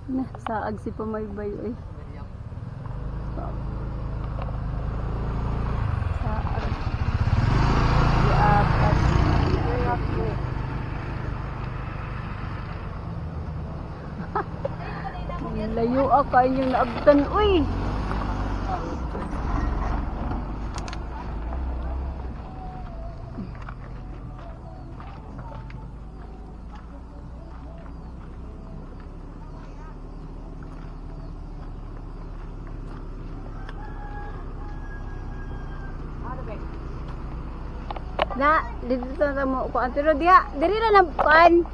Nah, saag si Pamaybay eh. Saag. Di apat. Layo ako inyong naabtan. Uy! Na, dito na mo kuan pero diha, diri na lang kuan.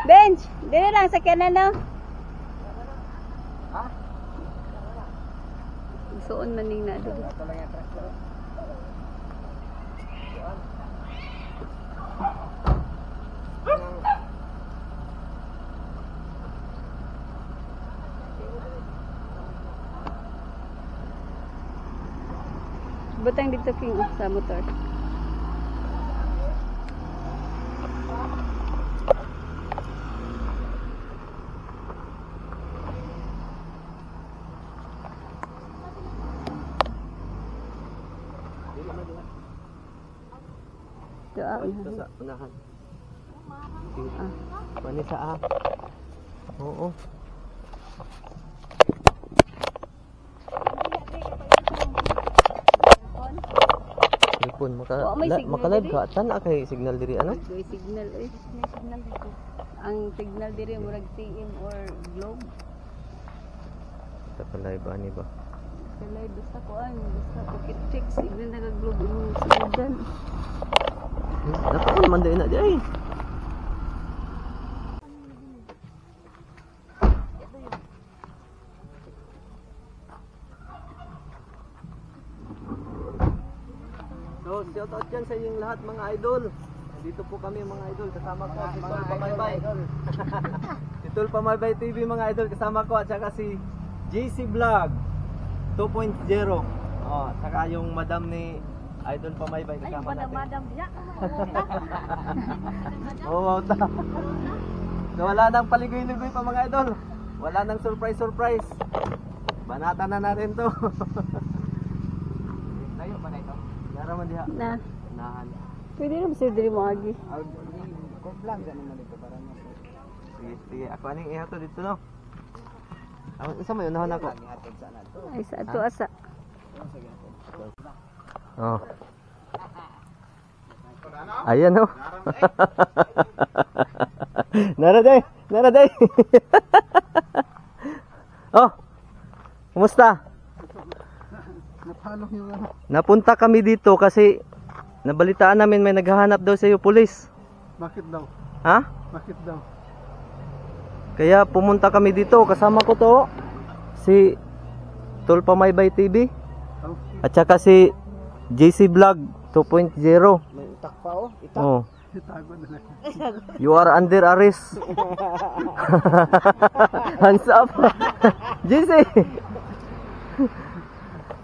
Bench, diri lang sa kanan no. Ha? Suon man ning na dito. Butang dito king sa motor. Ito sa unahan. Mani sa Oo. Telepon maka-live ka tan kay signal diri ano? May signal may signal dito. Ang signal diri murag TM or globe. Sa live ani ba? Sa live basta kuan, basta pocket check signal nagag-globe imong signal. Dapat naman din na di ay. So, shout out dyan sa inyong lahat mga idol. Dito po kami mga idol, kasama ko si Tol Pamaybay. Si Tol Pamaybay TV mga idol, kasama ko at saka si JC Vlog 2.0. Oh, saka yung madam ni Idol Pamaybay kasama natin. Madam diya. Oo, ta. So, wala nang paligoy-ligoy pa mga idol. Wala nang surprise. Banata na natin to. Tayo ba na ito? Yara man diha. Na. Nahan. Pwede na sir diri mo agi. Ko plan ganun man dito para mo. Sige, ako aning ihato dito no. Ang isa mo unahan ako. Ay sa ato asa. Oh. Ayan oh. Naraday. Oh. Kumusta? Napunta kami dito kasi nabalitaan namin may naghahanap daw sa iyo pulis. Bakit daw? Ha? Bakit daw? Kaya pumunta kami dito, kasama ko to si Tol Pamaybay TV at saka si JC Vlog 2.0. May utak pa oh. Itak. Oh. Itago na lang. You are under arrest. Hands up. JC.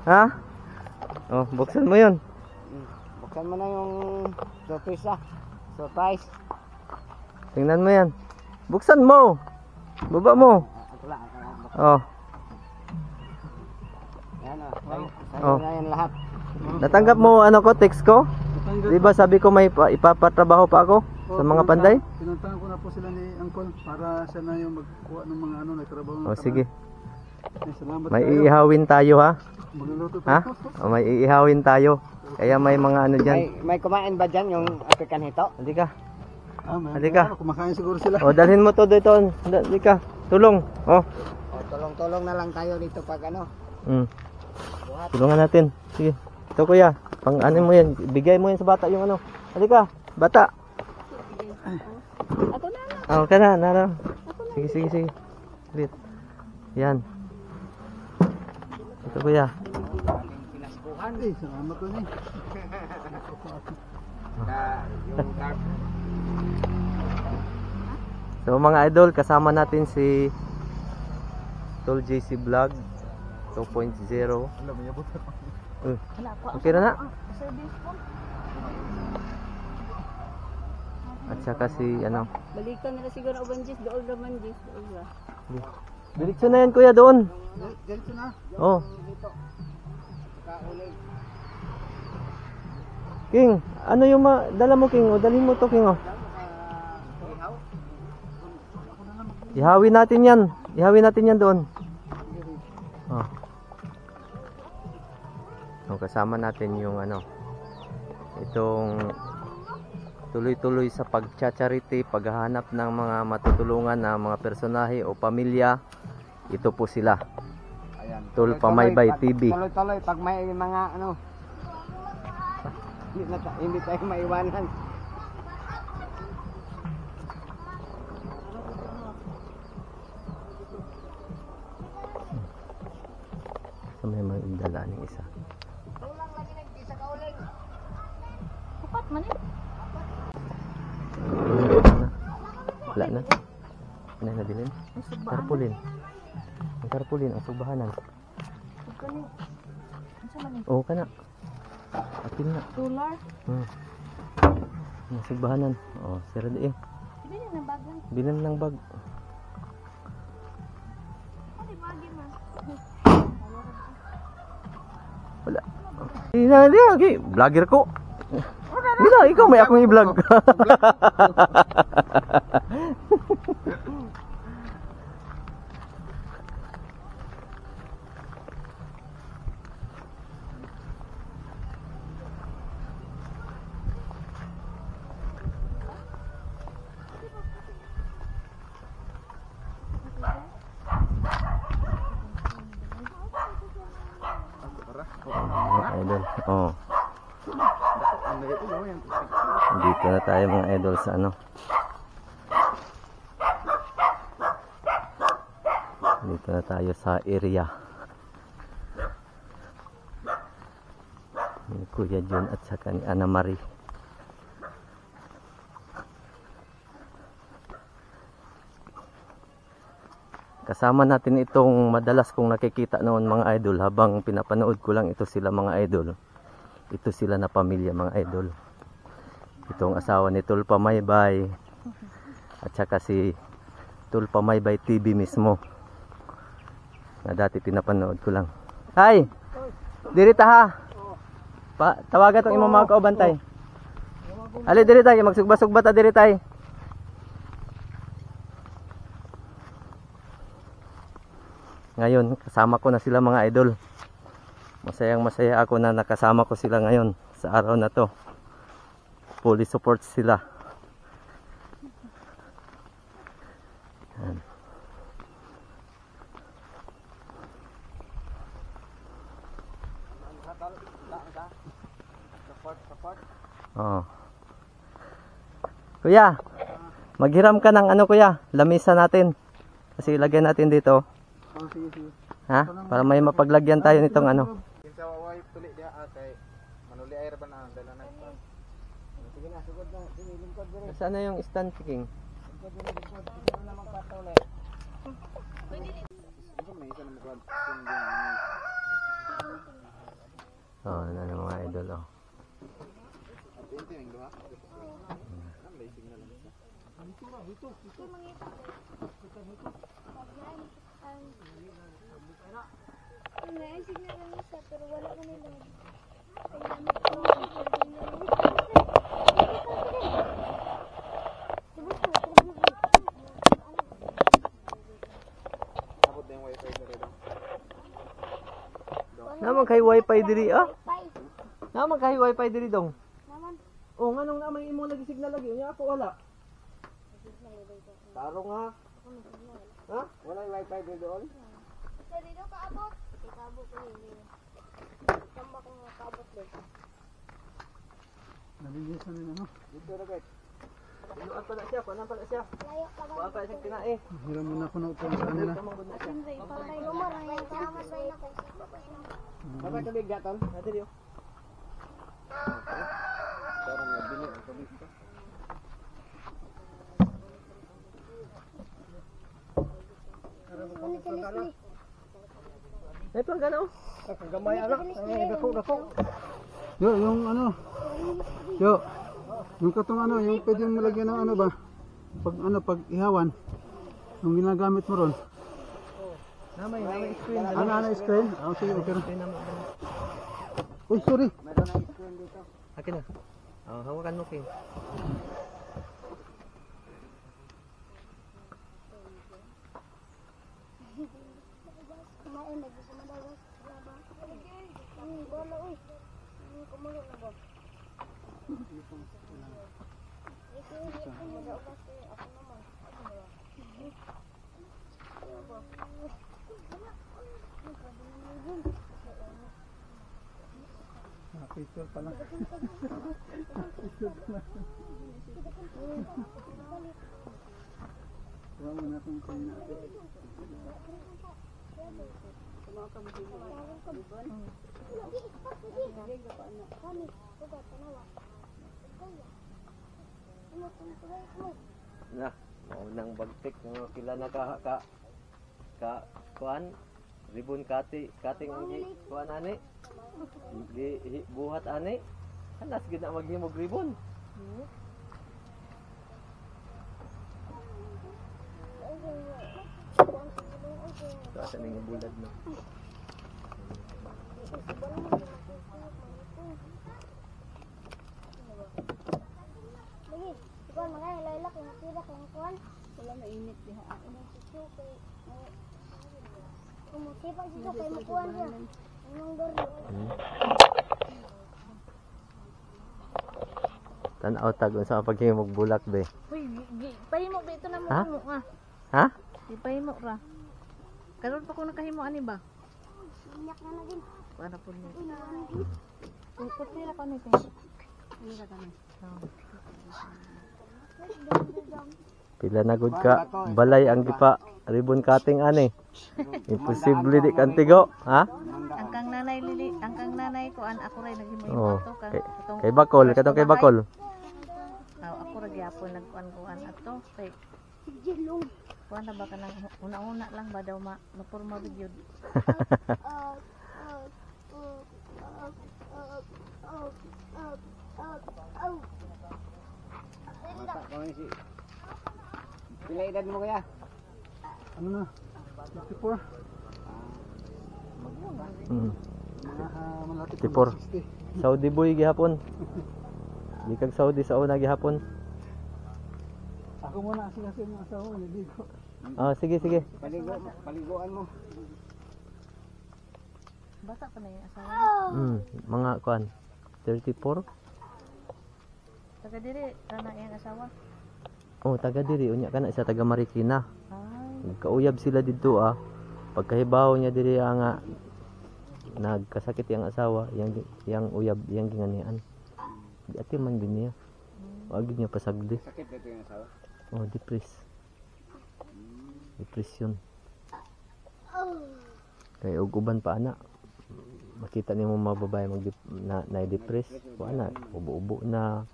Ha? Oh, buksan mo 'yon. Buksan mo na yung surprise. Tingnan mo 'yan. Buksan mo. Baba mo. Oh. Yan Oh. na yan lahat. Natanggap mo ano ko, text ko? Di ba sabi ko may ipapatrabaho pa ako sa mga panday? Pinuntahan ko na po sila ni Uncle para siya na yung magkuha ng mga nagtrabaho ng Oh, sige. Salamat May kayo. iihawin tayo ha? Magluluto Ha? tayo. Oh, may iihawin tayo. Kaya may mga ano diyan. May kumain ba dyan yung African hito? Hindi ka. Halika. Kumakain siguro sila. Oh, dalhin mo to dito. Hindi ka. Tulong. Oh. Tulong-tulong na lang tayo dito pag ano. Tulungan natin. Sige. Ito kuya. Pang ano mo yan. Bigay mo yan sa bata yung ano. Halika. Bata. Ako na. Oh, ka na. Nara. Sige. Wait. Yan. Ito kuya. Salamat ko ni. So mga idol, kasama natin si Tol JC Vlog 2.0. Okay na na. At saka si ano. Balikan nila siguro uban jis dool naman jis. Diretso na yan kuya doon. Diretso na. Oh. King, ano yung dala mo King? O dalhin mo to King oh. Ihawin natin yan. Ihawin natin yan doon. Oh. So, kasama natin yung ano. Itong tuloy-tuloy sa pagcha-charity, paghahanap ng mga matutulungan na mga personahe o pamilya. Ito po sila. Ayan. Tulpamaybay TV. Tuloy-tuloy pag may mga ano hindi tayo maiwanan. So, may magdala ng isa. Upat man eh. Wala na. Ano na bilhin? Tarpulin. Ang tarpulin, ang subahanan. Oo ka na. Atin na. Tular. Ang subahanan. Oo, sira di eh. Bilhin ng bag lang. Bilan ng bag. Ano bagin man? Wala. Hindi, okay. Vlogger ko. Bila, ikaw may akong i-vlog. Idol. Oh. Dito na tayo mga idol sa ano. Dito na tayo sa area. Ni Kuya John at saka ni Ana Marie. Kasama natin itong madalas kong nakikita noon mga idol habang pinapanood ko lang ito sila mga idol. Ito sila na pamilya mga idol. Itong asawa ni Tulpamaybay at saka si Tulpamaybay TV mismo. Na dati pinapanood ko lang. Hi! Dirita ha! Tawagan itong imong mga kaubantay. Ali diri tayo, magsugba-sugba ta diri tayo. Ngayon, kasama ko na sila mga idol. Masayang masaya ako na nakasama ko sila ngayon sa araw na to. Fully support sila. Yan. Oh. Kuya, maghiram ka ng ano kuya, lamisa natin. Kasi ilagay natin dito. Oh, sige, sige. Ha? Para may mapaglagyan tayo nitong ano. Kinsa waway tuli dia kay manuli ay ra ba na dala na. Sige na, sugod na, lingkod dire. Saan na yung stand King? Lingkod dire, lingkod na naman katole. May isa na magkwad. Oh, ano na mga idol oh. Ito yung duha. Ang may signal na isa. May signal lang isa pero wala man nila. Abot na yung wifi dire daw. Naman kay wifi diri ah. Naman kay wifi diri dong. Oh, nganong naman imo lagi signal lagi? Unya ako wala. Tarong ha. Ha? Wala yung wifi dire doon. Sa dito kaabot. Kaabot ko ni. Tamba ko nga kaabot din. Nabigyan sa nila, no? Dito ra guys. Ano pa na siya? Paano pa na siya? Layo ka Wa pa siyang kinae. Hiram muna ako na utang sa kanila. Tumangod na siya. Patay lumar ang yung tama sa ina ko. Dapat tubig gaton. Ha diri oh. Parang nabili ang tubig ko. May plangga na oh. Kagamay anak. Ay dako. Yo, yung ano? Yo. Yung katong ano, yung pwedeng malagyan ng ano ba? Pag ano, pag ihawan. Yung ginagamit mo ron. Namay screen. Ano na screen? Sige, okay na. Screen naman. Uy, sorry. Meron na screen dito. Akin na. Hawakan mo, King. Kumain lagi sa madagas. Laba. Ang bola uy. Ang kumulo na ba? Ito mag-augas ako naman. Picture pala. Huwag mo na kung kayo natin. Na, maunang bagtik ng pila na kuan ribbon cutting ang kuan ani. Buhat ani. Hanas gid na maghimog ribbon. So asa ning bulad no. Lagi, ikaw mga laylak yung tira kang kuan. Wala mainit diha. Kumusipag dito kay makuan niya. Anong garo? Tan-aw tag unsa ang paghimog bulak be. Uy, pahimo ba ito na mo Ha? mo nga. Ha? Di pahimo ra. Karon pa ko nakahimo ani ba? Minyak na din. Para po ni. Uy, Kutira ko ni. Ano ka kami? Pila na gud ka balay ang gipa ribbon cutting ani. Imposible di kantigo, ha? Ang kang nanay lili, ang kang nanay ko an ako ray naghimo yung Oh. ato kang Kay bakol, katong kay bakol. Ako ra gyapon nagkuan-kuan ato kay Jilong. kuan na ba kanang una-una lang ba daw maporma video. Mata ko si. Pila edad mo kaya? Ano na? 54? Mm. Mga malapit 54. 60. Saudi boy gihapon. Di kag Saudi sa una gihapon. Ako muna kasi yung asawa ko, hindi ko. Sige. Paliguan mo. Bata pa na yung asawa. Mga kuan 34. Taga diri kana iyang asawa. Taga diri unya kana sa taga Marikina. Ay, Kauyab sila didto Pagkahibaw niya diri nga nagkasakit yang asawa, yang uyab, yang ginganian. Di ati man din niya. Wag niya pasagdi. Sakit dito yung asawa. Depression. Kay og uban pa ana. Makita nimo mga babae na-depress, wala ubo-ubo na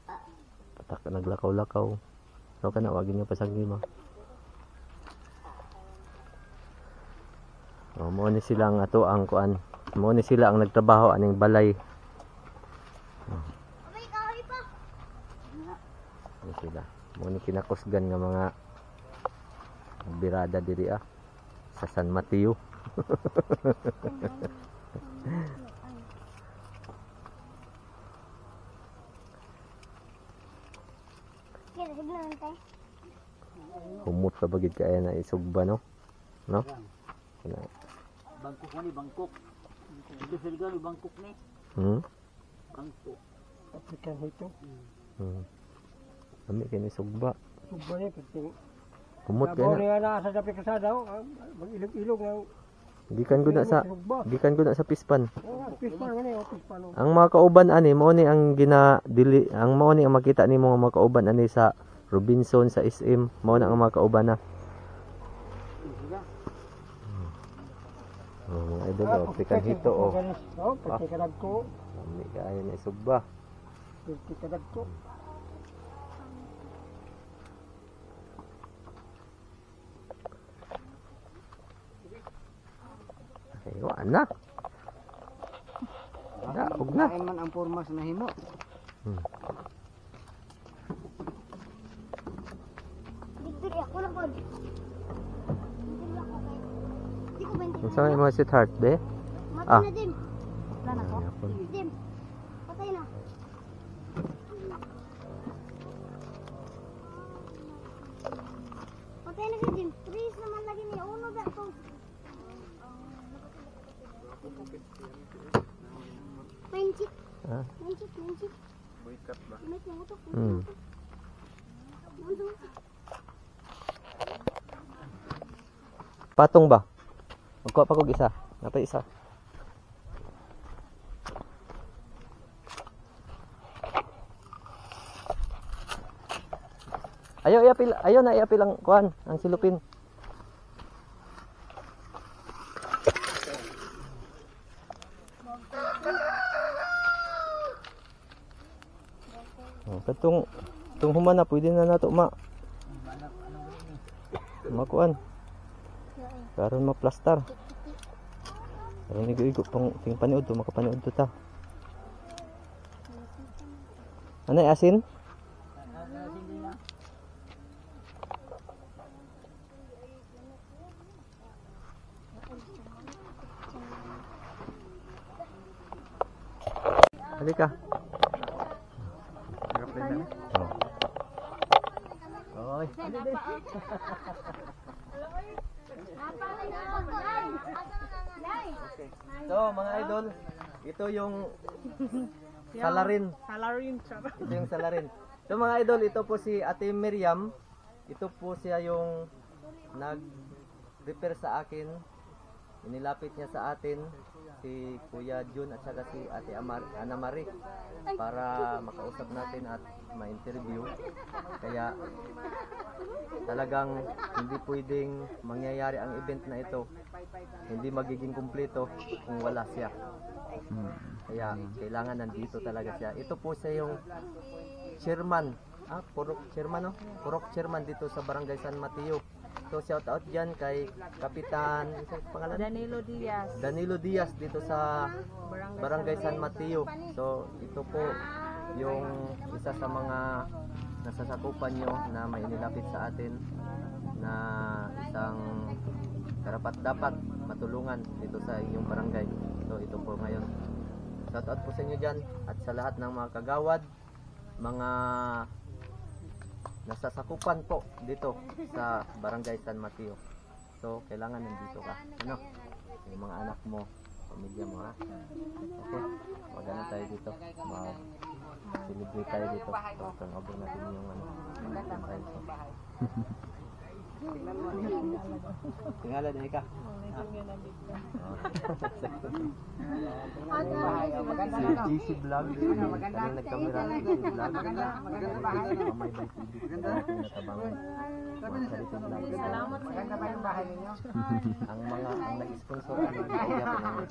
patak naglakaw-lakaw. So kana wag niyo pasagdi mo. Mo ni sila ang ato ang kuan. Mo ni sila ang nagtrabaho aning balay. Abay, kahoy pa. Mo sila. Mo ni kinakusgan nga mga birada diri sa San Mateo. Kira, signan tayo. Humot ka bagid kaya na isugba no? No? Bangkok ni Bangkok. Ito sila ni Bangkok ni. Bangkok. African hito. Kami kini sugba. Suba niya, pati. Humot Nabaw kaya na. niya na sa dapi kasada, mag-ilog-ilog na. Gikan ko na sa pispan. Pispan man eh, pispan. Ang mga kauban ani mao ni ang mao ni ang makita nimo nga mga kauban ani sa Robinson sa SM, mao na ang mga kauban na. Mga idol African hito Pati kadag ko. Kami kaya ni sugba. Pati kadag ko. Okay, wala na. Huwag na. Kain man ang formas na himo. Victory ako lang ko. Victory ako kay. Di ko 20 Unsa may mga sweetheart, be? Matay Ah. na, Jim. Wala na ko. Jim. Patay na. Patay na si Jim. Please naman lagi niya. Uno ba ito? Mancik. Ah. Mancik. Boycott ba? Mancik yung utok. Hmm. Patong ba? Magkuha pa kog isa. Napay isa. Ayaw na iapil ang kuan, ang silupin. Oh, katong humana pwede na nato makuan. Karon maplastar. Karon igo-igo pang ting paniud to makapaniud to ta. Anay asin? Halika. Oh. Oy. So, mga idol, ito yung salarin. Ito yung salarin. So, mga idol, ito po si Ate Miriam. Ito po siya yung nag-repair sa akin. Inilapit niya sa atin si Kuya Jun at saka si Ate Ana Marie para makausap natin at ma-interview. Kaya talagang hindi pwedeng mangyayari ang event na ito. Hindi magiging kumpleto kung wala siya. Kaya kailangan nandito talaga siya. Ito po siya yung chairman. Purok chairman, no? Purok chairman dito sa Barangay San Mateo. So shout out dyan kay Kapitan, isang pangalan? Danilo Diaz dito sa Barangay San Mateo. So ito po yung isa sa mga nasasakupan nyo na may inilapit sa atin na isang karapat dapat matulungan dito sa inyong barangay. So ito po ngayon. Shout out po sa inyo dyan at sa lahat ng mga kagawad, mga nasasakupan po dito sa Barangay San Mateo. So, kailangan nandito ka. Ano? Yung mga anak mo, pamilya mo, ha? Okay? Magana tayo dito. Mag-celebrate tayo dito. So, turnover natin yung ano. Tingala din ka. Si GC Vlog. Kami nagkamera. GC Vlog. Mamay by TV. Natabangan. Salamat. Maganda ba yung bahay ninyo? Ang nag-sponsor ang nag-iyapan namin.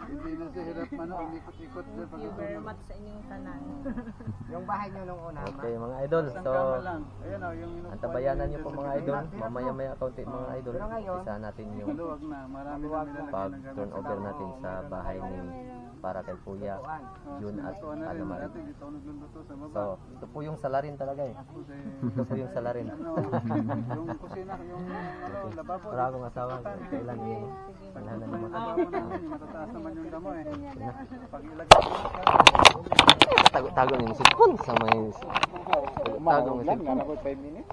Hindi na sa hirap ikot-ikot. Thank you very much sa inyong tanan. Yung bahay nyo nung una. Okay mga idol. So, Ayan o, yung antabayanan nyo po mga idol. Mamaya-maya kaunti mga idol. Isa natin yung luwag na. Marami na nila pag-turn over natin sa bahay ni para kay Kuya Jun at Ana Marie. Dito ako nagluluto sa baba. So, ito po yung salarin talaga eh. Ito po yung salarin. Yung kusina, yung lababo. Para akong asawa, kailan yung panhanan ng mga Matataas naman yung damo eh. Pag ilagay tago niyo si Kun sa may tago mo si Kun. Nga na ko 5 minutes.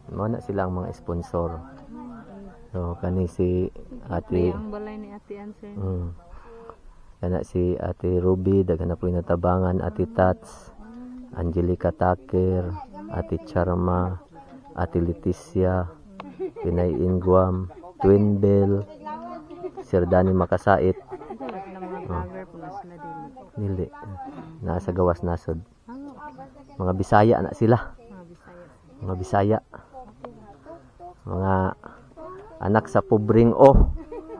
Mana silang mga sponsor. So kani si Ate Ang balay ni Ate Answer. kana si Ate Ruby, daghan na po natabangan, Ate Tats, Angelica Taker, Ate Charma, Ate Leticia, Pinay Ingwam, Twin Bell, Sir Danny Makasait. Vlogger po na sila Dili. dili. Nasa gawas nasod. Mga Bisaya na sila. Mga Bisaya. Mga anak sa Pobring O.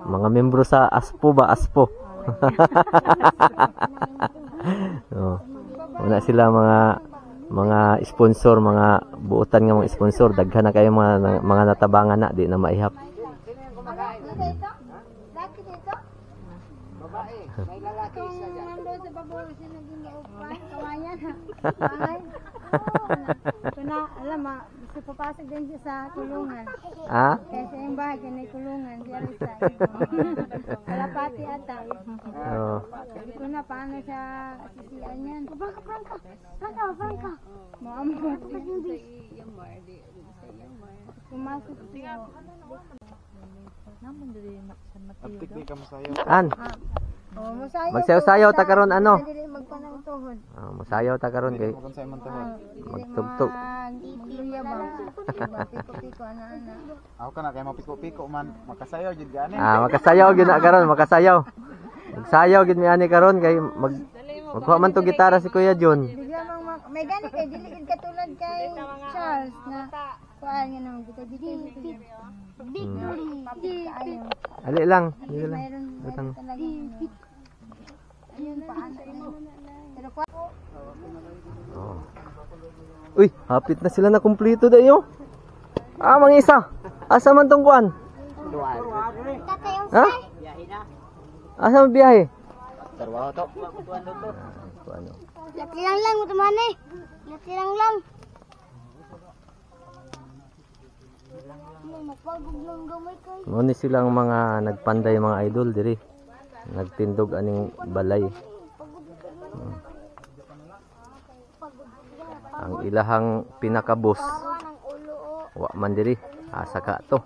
Mga membro sa Aspo ba? Aspo. So, una sila mga sponsor, mga buutan nga mga sponsor. Daghan na kayo mga natabangan na, di na maihap. Laki dito? Babae. May lalaki isa dyan. Nandun sa babae, sinaging upa. Kawayan ha. Bahay. Kuna, alam mo, gusto papasok din siya sa kulungan. Ha? Kaya sa yung bahay, kaya may kulungan. Siya rin sa kalapati ata. Oo. Sabi ko na, paano siya sisiyan yan? Franca. Maamo. Pumasok siya. Naman diri San Mateo. Abtik di ka masayo. An? Oh, masayaw. Magsayaw-sayaw ta karon ano? Dili magpanang tuhod. Masayaw ta karon kay Kung sa'yo man tuhod. magtugtog. Magluya ba? Piko-piko, ana-ana. Ako ka na kay mapiko-piko man makasayo jud gani. Makasayaw gyud na karon, makasayaw. Magsayaw gyud mi ani karon kay magkuha man to gitara si Kuya John. Bigla mang may gani kay dili gid katulad kay Charles na kuan nga nang dito. Victory. Ali lang, dili lang. Mayroon Butang. talaga. Ayun paano. Pero kuan Oh. Uy, hapit na sila na kumpleto dayo. Mga isa. Asa man tong kuan? Ha? Asa man biyahe? Trabaho to. Ano? latihan lang mo tumani. Latihan lang. Magpagod lang gamay kay. Mo ni silang mga nagpanday mga idol diri. Nagtindog aning balay. Ang ilahang pinakabos. Wa man diri, asa ka to.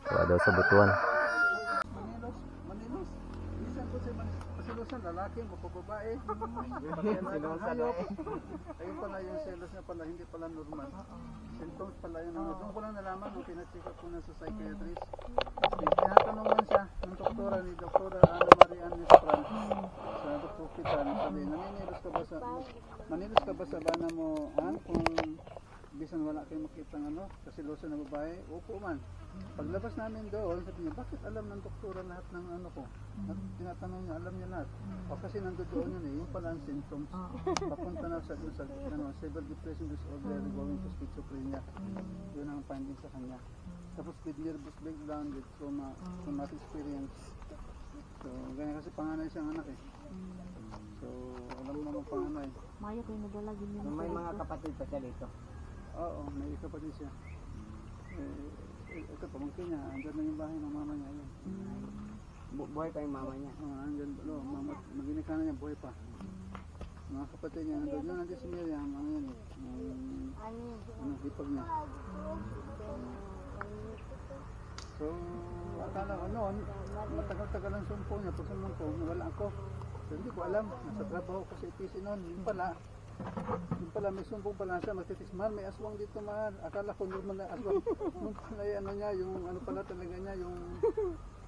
Wa daw sa butuan. Manilos. Bisan po sa pasilusan, lalaki, babae. Hayop. Ayun pala yung selos niya pala, hindi pala normal. Symptoms pala yun. Doon ko lang nalaman nung pinacheck up ko na sa psychiatrist. Tinatanong man siya ng doktora ni Doktora Ana Maria Nestran sa Dr. Pitan. Sabi, manilos ka ba sa bana mo, kung bisan wala kayo makita ng kasilosan na babae? Opo man. Paglabas namin doon, sabi niya, bakit alam ng doktora lahat ng ko? At tinatanong niya, alam niya lahat. O kasi nandun doon yun yung pala ang symptoms. Papunta na sa severe depression disorder going to schizophrenia. Yun ang finding sa kanya. Tapos with nervous breakdown, with traumatic experience. So, ganyan kasi panganay siyang anak eh. So, alam mo naman panganay. Mayo koy nadala gid niya. May mga kapatid pa siya dito. Oo, may kapatid siya. Ito, pamangkin niya. Andyan na yung bahay ng mama niya. Yun. Buhay pa yung mama niya. Andyan, maginika na niya, buhay pa. Mga kapatid niya, nandun. Yun, nandun si Miriam, ang yun eh. Hipag niya. So, akala ko noon, matagal-tagal ang sumpo niya. Pag sumpo, wala ako. So, hindi ko alam. Nasa trabaho ko sa EPC noon. Yung pala, may sumpong pala siya. Magtitis, man, may aswang dito, man. Akala ko normal na aswang. Nung pala yung niya, yung pala talaga niya, yung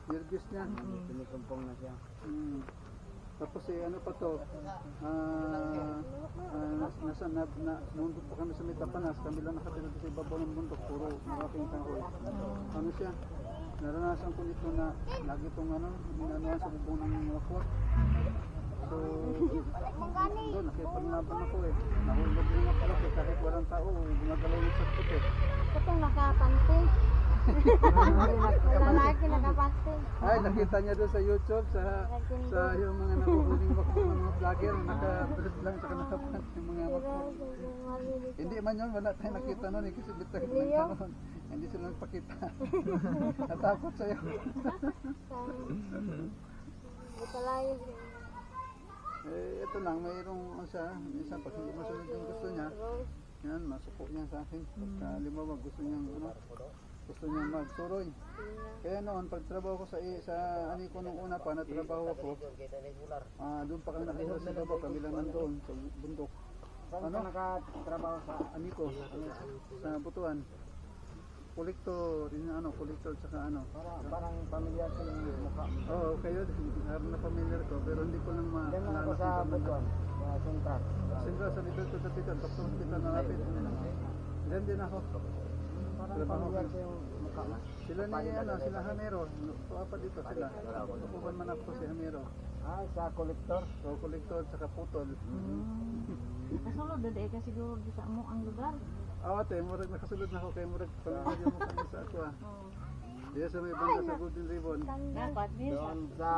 nervous niya. Pinisumpong na siya. Tapos ano pa to, nundok pa kami sa Metapanas, kami lang nakatira sa ibabaw ng bundok, puro malaking kahoy. Ano siya, naranasan ko nito na lagi itong inanuhan sa bubong ng wakwak. So, doon, nakipaglaban ako eh. Nahulog rin ako kahit walang tao, gumagalaw yung sakit eh. Katong nakapante. Lalaki nakapante. Ay, nakita niya doon sa YouTube, sa yung mga nakukuling bakit ng mga vlogger, naka-dress lang sa nakapant yung mga bakit. Hindi man yun, wala tayong nakita nun eh, kasi bitag nagkaroon. Hindi sila nagpakita. Natakot sa'yo. Butalayo. Ito lang, mayroong isa pag hindi masunod yung gusto niya, yan, masuko niya sa akin. Pagka limawag, gusto niyang magsuroy. Kaya noon, pagtrabaho ko sa ani ko nung una pa, natrabaho ako, doon pa kami nakita sa baba, kami lang nandoon sa bundok. Saan ka nakatrabaho sa Ani ko, sa Butuan. Kolektor, kolektor tsaka Parang pamilyar sa yung mukha mo. Oo, kayo, naroon na familiar ko, pero hindi ko lang Diyan lang ako sa Butuan, sa Sentral. Siyempre, sa Little to Tapitan, Dr. Hospital na lapit. Diyan din ako. Parang pamilyar sa yung mukha mo. Sila sila Hamero. Tuwa pa dito sila. Tukupan man ako si Hamero. Sa kolektor. So, kolektor tsaka putol. Kasulod na ka siguro di sa mo ang lugar. Ate, murag nakasulod na ako kay murag pamilya mo kami sa ako Diyan sa may banda sa Golden Ribbon. Doon sa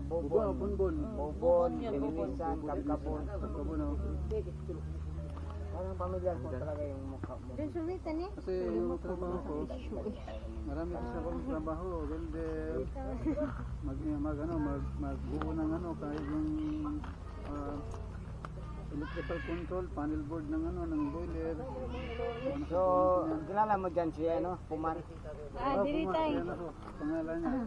Bubon, Bunbon. Bubon, Pinilisan, Kabkabon. Kabkabon, oh. Parang pamilyar ko talaga yung mukha mo. Doon sulitan eh. Kasi yung trabaho ko, marami kasi akong trabaho, welder, magbuo ng ano, kahit yung electrical control, panel board ng ano, ng boiler. So, kilala mo dyan si ano, Pumar? Diri tayo. Yan ako, pangalan niya.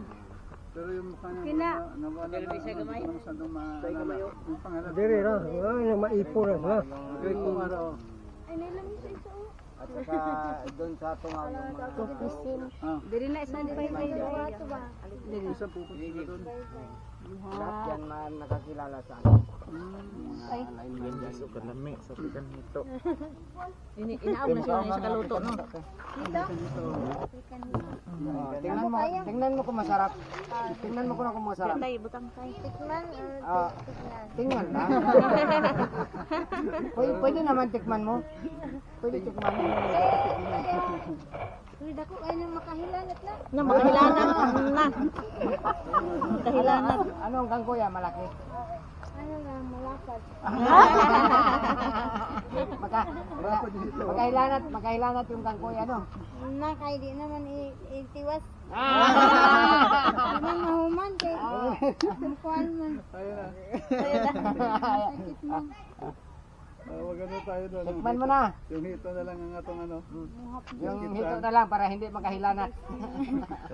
Pero yung mukha niya, nawala na, hindi ko masyadong maalala. Yung pangalan. Diri ra, maipo ra sa. Greg Pumar, oh. Ay, nailang isa ito. At saka doon sa Tungaw yung mga Diri na isa di May gawato ba? Diri. Isa pupunta sila doon. lahat yan nakakilala sa akin. Ay. Inaog na siya sa kaluto, no? Dito? Tingnan mo kung masarap. Tingnan mo kung masarap. Tay, butang tay. Tikman or Ah, tikman? tingnan lang. Pwede naman tikman mo. Pwede tikman mo. Uy, dako kayo nang makahilanat na. Na, makahilanat na. Makahilanat. Ano ang kangkuya? Malaki. Ano lang, malapad. Makahilanat yung kangkuya, no? Na, kay di naman itiwas. Ano mahuman kay kukuhan man. Ayun Sakit man. wag ano tayo doon. Tikman mo na. Yung hito na lang ang atong ano. Yung hito na lang para hindi makahilanat.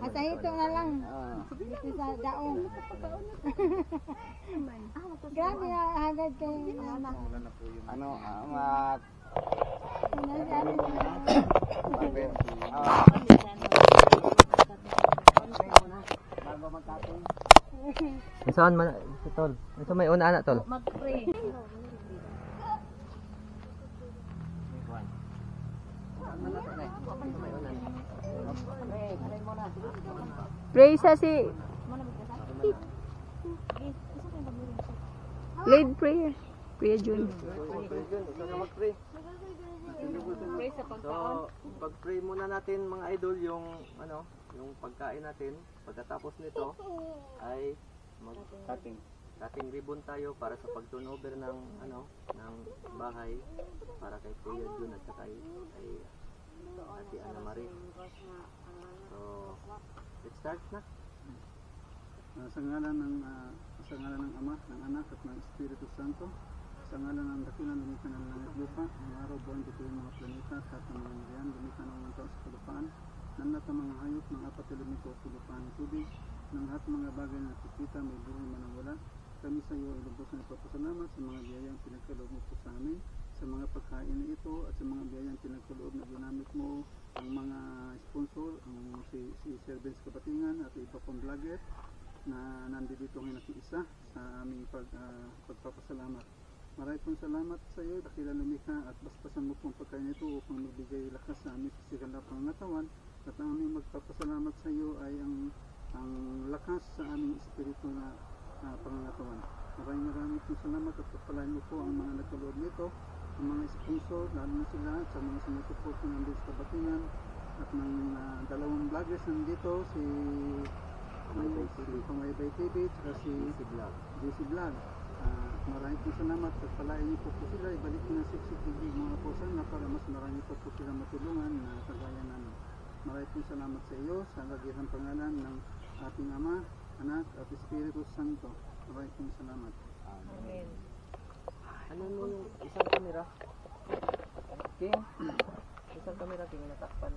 Asa ito na lang. Dito sa daong. Grabe agad kay Ano, bago magkapin. Saan man tol? Ito may una na tol. Mag-pray. Pray sa si lead prayer. Prayer June. So, pag-pray muna natin mga idol yung ano, yung pagkain natin. Pagkatapos nito ay cutting ribbon tayo para sa pag-turnover ng ano, ng bahay para kay Kuya Jun at saka kay Ate Ana Marie. So, let's start na. Sa ngalan ng Ama, ng Anak at ng Espiritu Santo. Sa ngalan ng dakilang lumikha ng langit lupa, ang araw, buwan, dito yung mga planeta at ang mga nariyan, lumikha ng mga tao sa kalupaan, ng lahat ng mga hayop, ng apat na lumiko sa lupaan ng tubig, ng lahat ng mga bagay na nakikita, may buhay man ang wala. Kami sa iyo ay lubos na nagpapasalamat sa mga biyayang pinagkaloob mo po sa amin, sa mga pagkain na ito at sa mga biyayang pinagkaloob na ginamit mo, ang mga sponsor, ang si Sir Benz Kabatingan at iba pang vlogger na nandito ngayon nakiisa sa aming pagpapasalamat. Maraming pong salamat sa iyo, dakilang lumikha at basbasan mo pong pagkain ito upang magbigay lakas sa aming pisikal na pangangatawan at ang aming magpapasalamat sa iyo ay ang lakas sa aming espiritu na pangangatawan. Maraming pong salamat at pagpalain mo po ang mga nagkaloob nito, ang mga sponsor, lalo na sila sa mga sinusuport ng Andres Kabatingan at ng dalawang vloggers nandito, si Pamaybay TV at si JC Vlog. Maraming po salamat at palain niyo po sila, ibalik niyo ng 60 TV mga po sana para mas marami po sila matulungan na kagaya namin. Maraming po salamat sa iyo sa lagihang pangalan ng ating Ama, Anak at Espiritu Santo. Maraming po salamat. Amen. Ano mo yung isang kamera? King? Isang kamera king natakpan.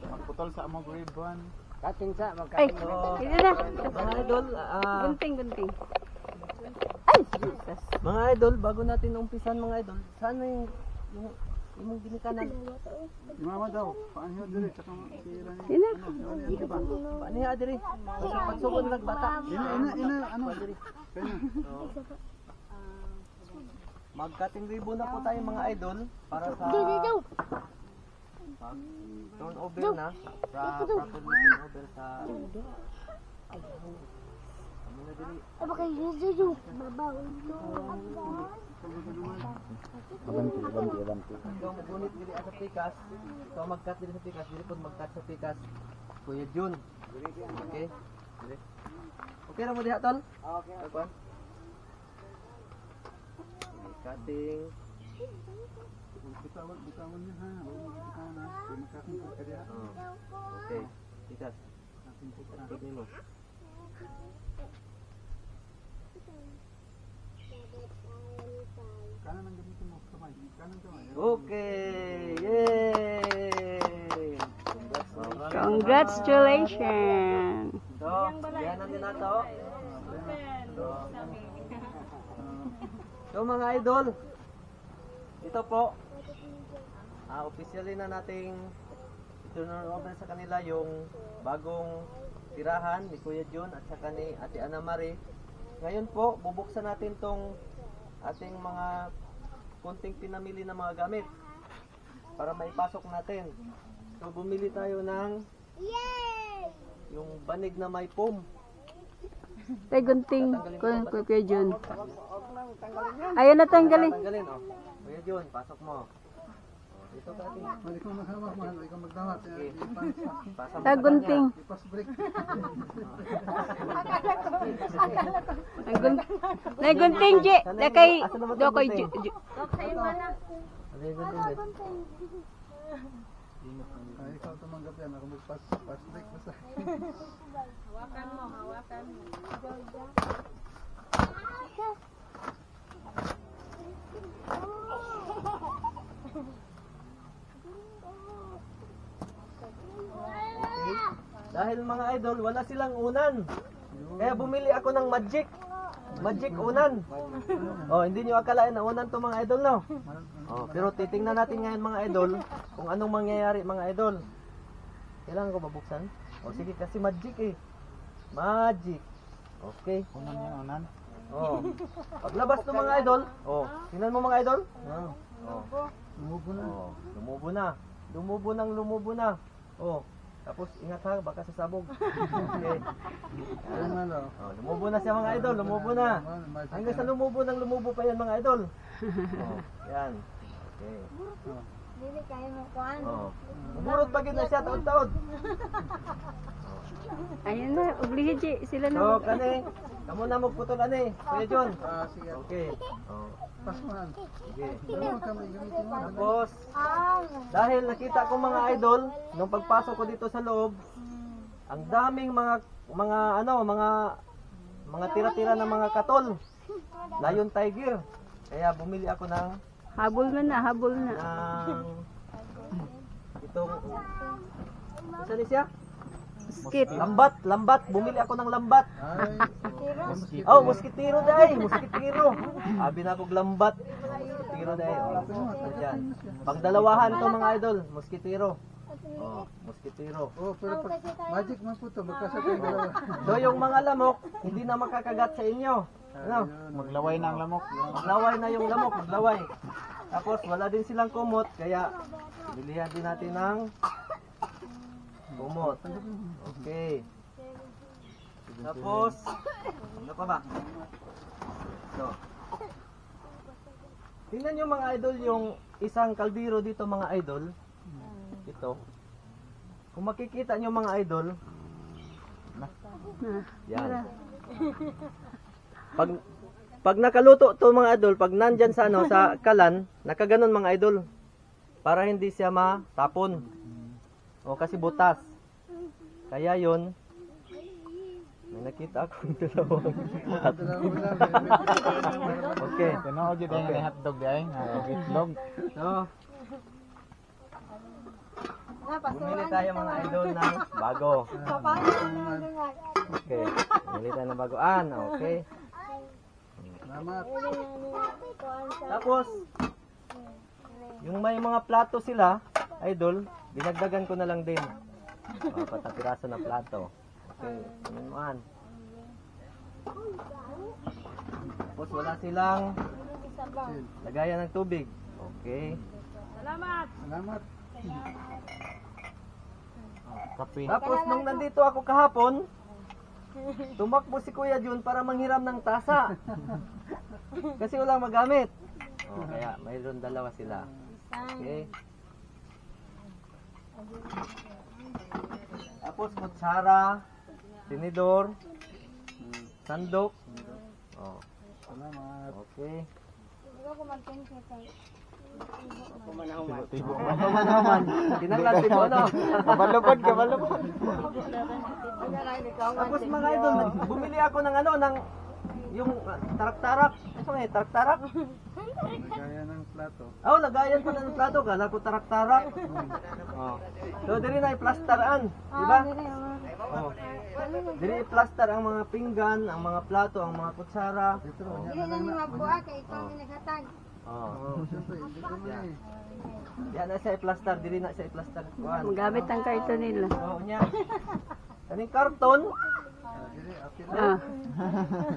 Pagputol sa among ribbon. Kating sa, Ay, magkating. dito na. Mga idol, Gunting. mga idol, bago natin umpisan mga idol, saan na yung imong ginikanan? Si Mama daw, paanyo dili tsaka si Rani. Ina. Ano di ba? Paano yung adiri? Pagsugod nagbata. Ina ano? Kaya Mag-cutting ribbon na po tayo mga idol para sa turnover na sa proper turnover sa ano na dili. Aba kay Juju, babaw ito. So magunit dili sa pikas. So mag-cut dili sa pikas, dili po mag-cut sa pikas. Kuya Jun. Okay. Okay ra mo diha tol? Okay. Kuan. Cutting. Bitawan niya ha. Bitawan na. Magkakong ka diha. Oh. Okay. Tikas. Tignan mo. Kanan ang gamitin mo. Kamay. Kanan kamay. Okay. Yay! Congratulations! So, yan natin na to. So mga idol, ito po, officially na nating turn over sa kanila yung bagong tirahan ni Kuya Jun at saka ni Ate Ana Marie. Ngayon po, bubuksan natin tong ating mga kunting pinamili na mga gamit para maipasok natin. So bumili tayo ng yung banig na may foam. Tay gunting, Kuya Jun. Ayun na tanggalin. Tanggalin, oh. Kuya Jun, pasok mo. Dito ka ating. Mali ko maghawak mahal. Ikaw magdawat. Pasa mo Tay sa gunting. Ipas break. Nay gunting, Ji. Kay do kay Ju. kanya. Ano yung gunting? Ay, ikaw tumanggap yan. Ako magpas break basta. Okay. Dahil mga idol, wala silang unan. Kaya bumili ako ng magic. Magic unan. Oh, hindi nyo akalain na unan to mga idol, no? Oh, pero titingnan natin ngayon mga idol kung anong mangyayari mga idol. Kailangan ko mabuksan? Oh, sige kasi magic eh. Magic. Okay. Unan yan, unan. Oh. Paglabas ng mga idol, oh, tingnan mo mga idol. Oh. Lumubo na. Oh, lumubo na. Lumubo na. Oh. Tapos ingat ha, baka sasabog. Okay. Ayun na lo. Oh, lumubo na siya mga idol, lumubo na. Hanggang sa lumubo pa yan mga idol. Oh, yan. Okay. Dili kayo mo kuan. Oh. Umurot pa gid na siya taod-taod. Ayun na, ublihi Ji, sila So, na. kani, kamo na magputol ani, Kuya John. Sige. Okay. Oh, Pasman. sige. Ano ka may gamitin mo? Tapos, dahil nakita ko mga idol, nung pagpasok ko dito sa loob, ang daming mga tira-tira ng mga katol. Lion tiger. Kaya bumili ako ng Habol na. itong isa ni siya? Skit. Lambat. Bumili ako ng lambat. Ay. Oh, muskitiro dai, muskitiro. Abi na kog lambat. Muskitiro dai. Oh, diyan. Pangdalawahan to mga idol, muskitiro. Oh, muskitiro. Oh, pero pag magic man po to, magkasabay dalawa. So yung mga lamok, hindi na makakagat sa inyo. Ano? Maglaway na ang lamok. Maglaway na yung lamok, maglaway. Tapos wala din silang kumot, kaya bilihan din natin ng kumot. Okay. Tapos, ano pa ba? So. Tingnan nyo mga idol yung isang kaldero dito mga idol. Ito. Kung makikita nyo mga idol, yan. Pag nakaluto to mga idol, pag nandyan sa sa kalan, nakaganon mga idol. Para hindi siya matapon. O kasi butas. Kaya yon. May nakita akong dalawang Okay. Tinood yun tayo ng hotdog di ay. Itlog. So, bumili tayo mga idol ng bago. Okay. Bumili tayo ng bagoan. Okay. Salamat. Tapos, yung may mga plato sila, idol, dinagdagan ko na lang din. Patapiraso na plato. Okay, naman. Tapos wala silang lagayan ng tubig. Okay. Salamat. Kape. Tapos nung nandito ako kahapon, tumakbo si Kuya Jun para manghiram ng tasa. Kasi walang magamit. Oh, kaya mayroon dalawa sila. Okay. Tapos kutsara, tinidor, sandok. Oh, Salamat. okay. Hindi ko mag-thank you kay Tibo. Naman. Kinanglan tibo no. Kabalupod, kabalupod. Tapos mga idol, bumili ako ng ano, ng yung tarak-tarak. Ano nga tarak-tarak? Gaya ng plato. Oh, lagayan pa ng plato, kala ko tarak-tarak. Oh. So diri na i-plastaran, di ba? Oh. Diri i-plaster ang mga pinggan, ang mga plato, ang mga kutsara. Dili na ni mabuha kay ikaw ni naghatag. Oh. Oh, siyempre, hindi ko na eh. Yan na siya i-plaster, diri na siya i-plaster. Kuan. Gamit ang karton nila. Oo niya. Kaning karton. Dili, okay Ah. lang.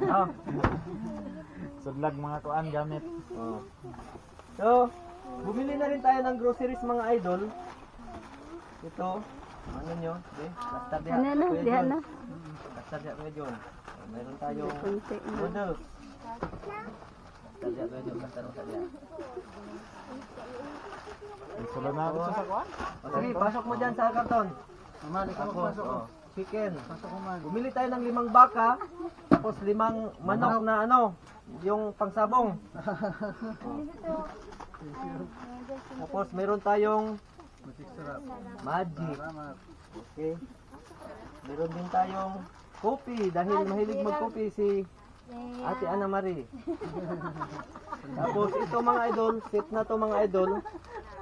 Oh. Sudlag mga kuan gamit. Oh. So, bumili na rin tayo ng groceries mga idol. Ito, ano nyo? Plaster diha. Ano na, Kuya diha John. na. Plaster diha Kuya John. Mayroon tayong Kunti na. noodles. Plaster diha Kuya John. Plaster diha. Sulod na ako sa kuan. O sige, pasok mo dyan sa karton. Mamali ka Ako, magpasok. oh, chicken. Pasok ko man. Bumili tayo ng 5 baka, tapos 5 manok na ano, yung pangsabong. Tapos meron tayong Masik sarap. magic. Salamat. Okay. Meron din tayong kopi dahil mahilig magkopi si Ate Ana Marie. Tapos ito mga idol, set na to mga idol.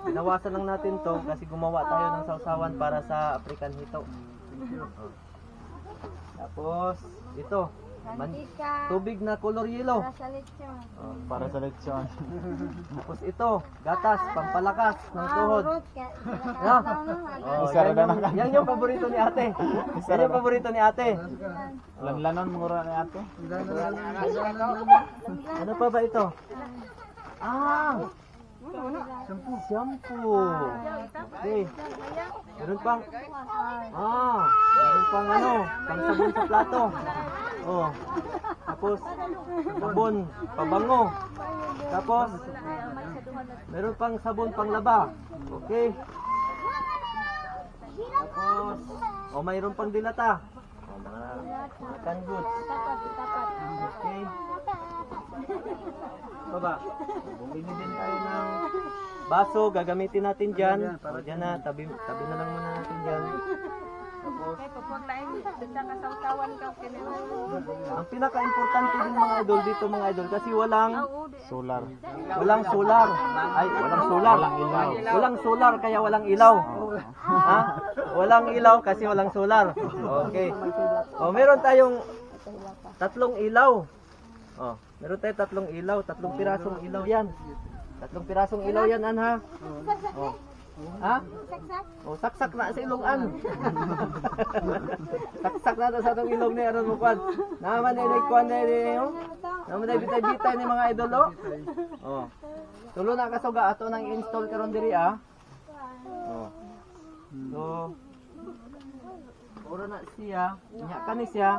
Binawasan lang natin to kasi gumawa tayo ng sausawan para sa African hito. Tapos ito, tubig na color yellow. Sa lechon. Oh, Para sa lechon. tapos ito, gatas, pampalakas ng tuhod. Root ka. Yeah. Oh, Isa rin na yan yung paborito ni ate. Yan yung paborito ni ate. Lanlanon mura ni ate. Ano pa ba ito? Ah! Shampoo. Okay. Meron pang meron pang ano, pang sabon sa plato. Oh. Tapos sabon, pabango. Tapos meron pang sabon panglaba. Okay. Tapos mayroon pang dilata. Mga canned goods. Okay. Baba. Bumili din tayo ng baso, gagamitin natin dyan. O, dyan na, tabi na lang muna natin dyan. Tapos, ang pinaka-importante din mga idol dito mga idol kasi walang Solar. solar. Ay, walang solar. Walang ilaw. Walang solar kaya walang ilaw. Ha? Walang ilaw kasi walang solar. Okay. O, meron tayong 3 ilaw. Oh, meron tayo 3 ilaw, 3 pirasong ilaw 'yan. 3 pirasong ilaw 'yan, ha. Oh. Ha? Oh, saksak na sa ilogan. Saksak na sa atong ilog ni aron mo kwan. Naman ay kuan dai oh. Naman ay bitay-bitay ni mga idol oh. Oh. Tulo na kasuga ato nang install karon diri ah. Oh. So, ora na siya, nya kani siya.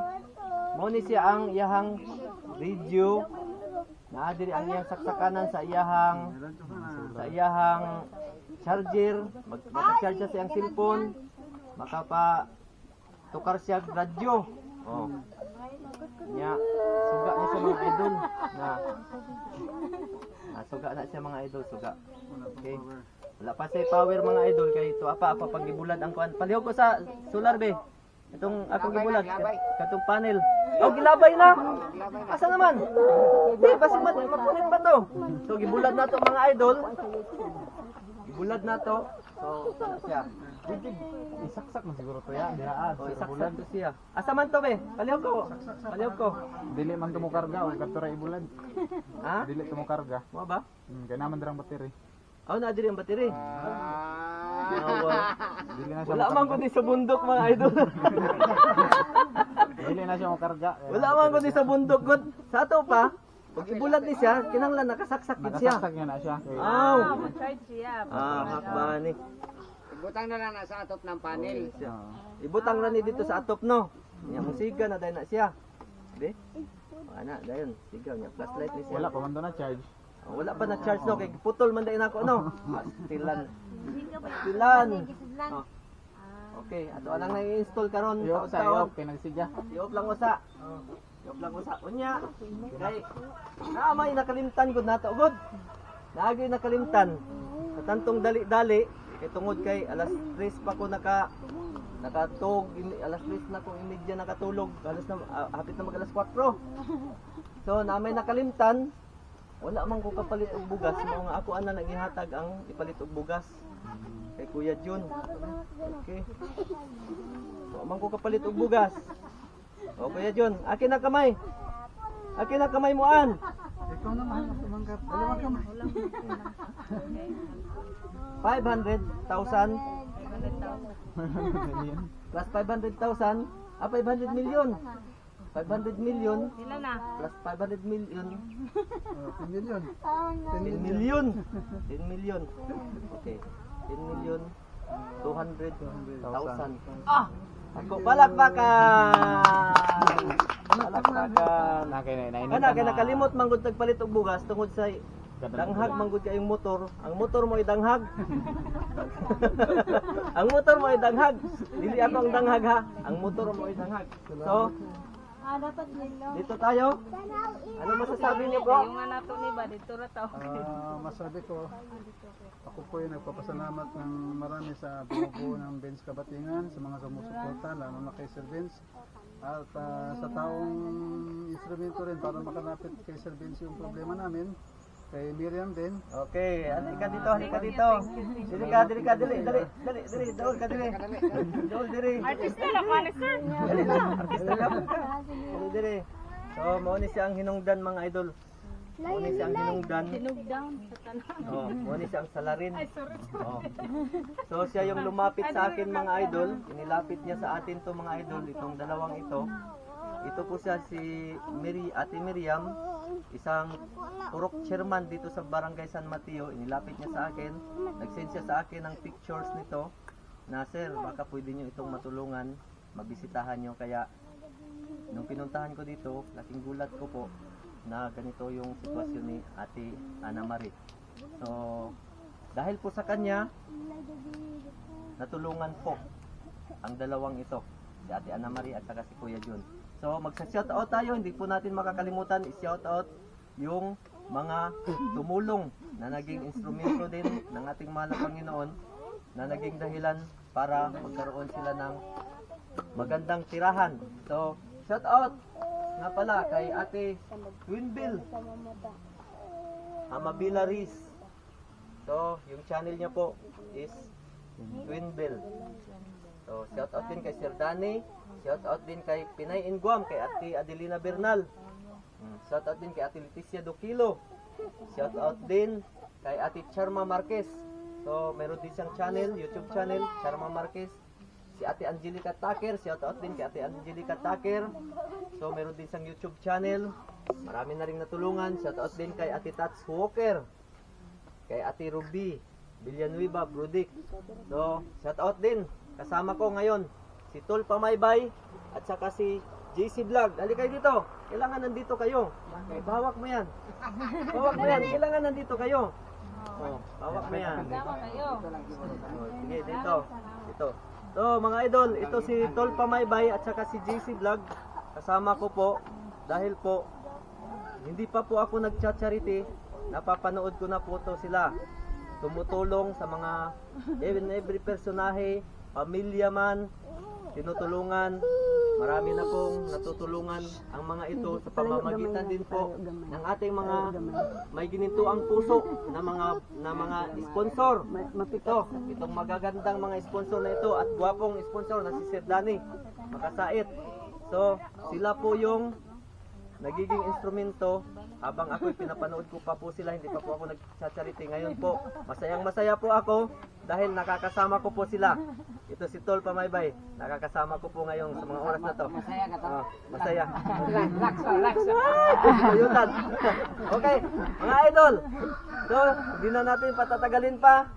Mao ni siya ang iyahang radio. Naa diri ang iyang saksakanan sa iyahang charger, maka-charge siya sa iyang cellphone, makapa tukar siya og radyo. Oh. Nya suga na siya mga idol na. Suga na siya mga idol, suga. Okay. Wala pa siya power mga idol kay ito apa pagibulad ang kuan. Palihog ko sa solar be. Itong akong gibulag, katong panel. Oh, gilabay na. Asa naman? Di, basi mapunit pa to. So, gibulad na to mga idol. Gibulad na to. So, ano siya? Isaksak na siguro to ya, diraan. Oh, isaksak to siya. Asa man to be? Palihog ko. Palihog ko. Dili man tumukarga o kadtura ibulad. Ha? Dili tumukarga. Mo ba? Kaya naman dirang battery. Oh, na diri ang battery. Dili na siya. Wala man kundi sa bundok mga idol. Dili na siya makarga. Wala man kundi sa bundok gud. Sa ato pa, pag ibulad ni siya, kinahanglan nakasaksak gid siya. Nakasaksak niya na siya. Aw. Hakbani. Ibutang na lang sa atop ng panel. Ibutang ra ni dito sa atop no. Nya musiga na dayon na siya. Di? Ana dayon, sigaw niya flashlight ni siya. Wala pa man doon na charge. Wala pa na charge no kay putol man dayon ako no. Pastilan. Pastilan. Oh. Okay, ato anang nang-install karon Iyo sa iyo pinagsidya. Iop lang usa. Iop lang usa. Unya. Kay naamay nakalimtan gud nato gud. Naagi nakalimtan. Sa tantong dali-dali kay tungod kay alas 3 pa ko nakatug, alas 3 na ko imedya nakatulog. Halos na hapit na mag alas 4. So naamay nakalimtan. Wala man ko kapalit og bugas, mao nga ako ana nagihatag ang ipalit og bugas kay Kuya Jun. Okay. So man ko kapalit og bugas. O Kuya Jun, akin na kamay. Akin na kamay mo an. Ikaw na mahal na sumanggap. Dalawang kamay. 500,000 plus 500,000, 500 million. 500 million Sila na. plus 500 million. 10 million. 10 million. 10 million. Okay. 10 million 200,000. Ah! Ako palakpakan. Palakpakan. Kana kay nakalimot man gud tagpalit og bugas tungod sa danghag man gud kay motor. Ang motor mo ay danghag. Ang motor mo ay danghag. Dili ako ang danghag ha. Ang motor mo ay danghag. So, Dapat nilo. dito tayo. Ano masasabi niyo po? Yung anak ni ba dito ra taw. Masabi ko, ako po ay nagpapasalamat ng marami sa buo ng Benz Kabatingan, sa mga sumusuporta, lalo na kay Sir Benz. At sa taong instrumento rin para makalapit kay Sir Benz yung problema namin. Kay Miriam din. Okay, halika dito, halika dito. Dili ka, dili, daul ka dili. Daul dili. Artista na pa sir. Dali na, artista ka. Dili. So, mao ni siyang hinungdan mga idol. Mao ni siyang hinungdan. Tinugdown sa tanan. Oh, mao ni siyang salarin. Oh. So, siya yung lumapit sa akin mga idol. Inilapit niya sa atin to mga idol, itong dalawang ito. Ito po siya si Ate Miriam, isang purok chairman dito sa Barangay San Mateo. Inilapit niya sa akin, nag-send siya sa akin ng pictures nito na sir, baka pwede niyo itong matulungan, mabisitahan niyo. Kaya nung pinuntahan ko dito, laking gulat ko po na ganito yung sitwasyon ni Ate Ana Marie. So, dahil po sa kanya, natulungan po ang dalawang ito, si Ate Ana Marie at saka si Kuya Jun. So magsa-shoutout tayo, hindi po natin makakalimutan i-shoutout yung mga tumulong na naging instrumento din ng ating mahal na Panginoon na naging dahilan para magkaroon sila ng magandang tirahan. So shoutout nga pala kay Ate Twinbill Amabila Riz. So yung channel niya po is Twinbill. So shoutout din kay Sir Danny. Shoutout din kay Pinay in Guam, kay Ate Adelina Bernal. Shoutout din kay Ate Leticia Dokilo. Shoutout din kay Ate Charma Marquez. So, meron din siyang channel, YouTube channel, Charma Marquez. Si Ate Angelica Tucker, shoutout din kay Ate Angelica Tucker. So, meron din siyang YouTube channel. Marami na ring natulungan. Shoutout din kay Ate Tats Walker. Kay Ate Ruby Villanueva Brudic. So, shoutout din. Kasama ko ngayon si Tol Pamaybay at saka si JC Vlog. Dali kayo dito. Kailangan nandito kayo. Bawak mo yan. Bawak mo yan. Kailangan nandito kayo. Oh, bawak mo yan. Oh, sige, dito. Dito. So, mga idol, ito si Tol Pamaybay at saka si JC Vlog. Kasama ko po dahil po hindi pa po ako nag-charity. Napapanood ko na po to sila. Tumutulong sa mga every personahe, pamilya man, tinutulungan. Marami na pong natutulungan ang mga ito sa pamamagitan din po ng ating mga may ginintuang puso na mga sponsor. Itong magagandang mga sponsor na ito at gwapong sponsor na si Sir Danny Makasait. So, sila po yung nagiging instrumento habang ako'y pinapanood ko pa po sila, hindi pa po ako nag-charity. Ngayon po, masayang-masaya po ako dahil nakakasama ko po sila. Ito si Tol Pamaybay, nakakasama ko po ngayon sa mga oras na to. Masaya ka to? Masaya. Relax. Okay, mga idol. So, hindi na natin patatagalin pa.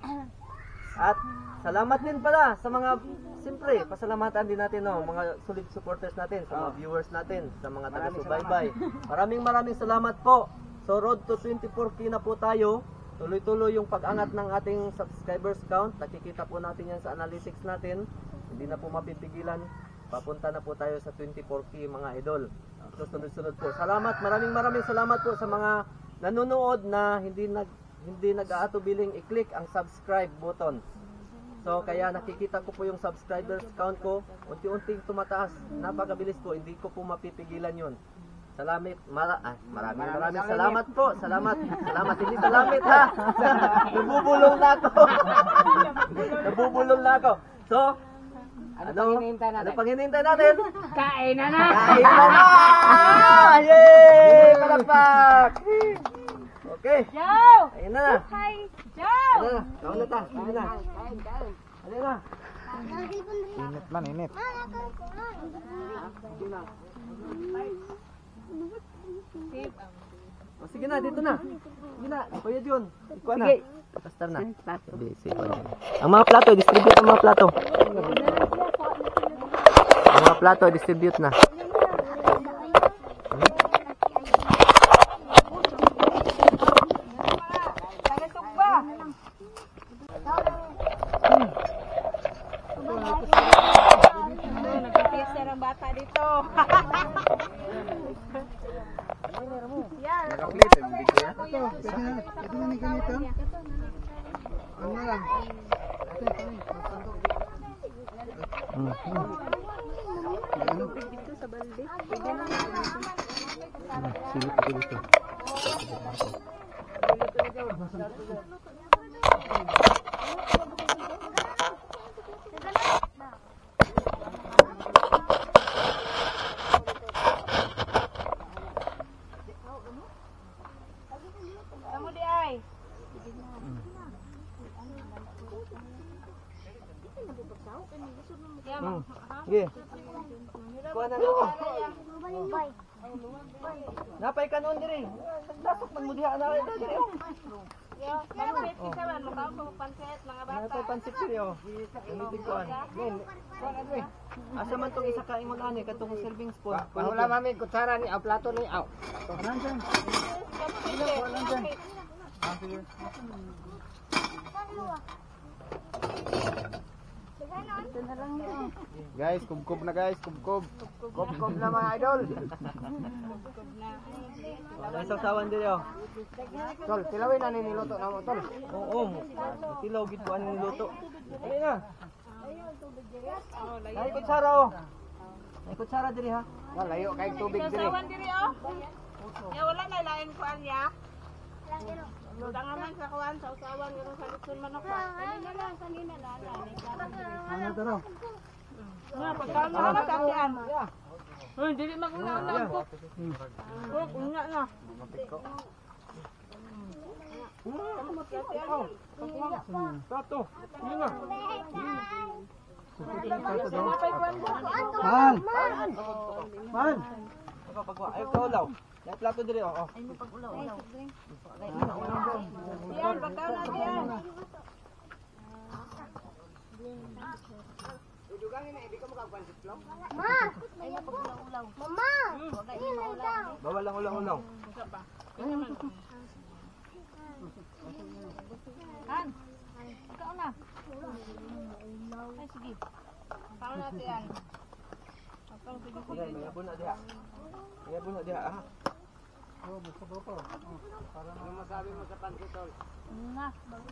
At salamat din pala sa mga, siyempre, pasalamatan din natin mga solid supporters natin, sa mga viewers natin, sa mga taga-subaybay. Maraming salamat po. So road to 24K na po tayo. Tuloy-tuloy yung pag-angat ng ating subscribers count. Nakikita po natin yan sa analytics natin. hindi na po mapipigilan. Papunta na po tayo sa 24K mga idol. So sunod-sunod po. Salamat, maraming salamat po sa mga nanonood na hindi nag-aatubiling i-click ang subscribe button. So kaya nakikita ko po yung subscribers count ko, unti-unting tumataas. Napakabilis po, hindi ko po mapipigilan 'yun. Maraming salamat po. Salamat, hindi salamat ha. Nabubulol na ako. So, ano pang hinihintay natin? Kain na na! Kain na na! Yay! Palakpak! Okay. Joe! Ayun na. Hi! Joe! Ayun na. Kaon na ta. Ayun na. Ayun na. Init man, init. O sige na, dito na. Sige na. Kuya Jun. Ikaw na. Pastor na. Busy pa yan. Ang mga plato, distribute ang mga plato. Ang mga plato, distribute na. Nagtitiis na ng bata dito. Nakaplit, yung video yan. Ito na ni ganito. Ano na lang. Dito sa balde. Silip ako dito. Kamu di ay. Sige. Kuha na ako. Napay kanon diri. Dasok man mo diha na diri. Pansit kita man makaw ko pansit mga bata. Napay pansit diri oh. Gamitin ko an. Asa man tong isa ka ingon ani katong serving spoon. Wala mami kutsara ni ang plato ni aw. Nandyan. Guys, kubkob na guys, kubkob. Kob na mga idol. Wala sasawan diri oh. Tol, tilawin na niluto na mo tol. Oo. Tilaw gid ko ani luto. Ayun na. Ay kutsara oh. Ay kutsara diri ha. Layo kay tubig diri. Sawan diri oh. Wala na lain ko anya. Danganan sa kuan sa usawan garo sa litson manok ba. Ano lang kanina na. Ano taro? Nga pagkaan na ka tapian. Dili magunaw ko. Unya na. Tato. Yun na. Man! Man! Ay kaulaw. Ay plato diri oh. Diyan pagkaan na diyan. Bawal lang ulang-ulang. Ikaw na. Ay sige. Pao na diyan. Sige, may abon na diha. May abon na diha ha. Ano masabi mo sa pansit tol?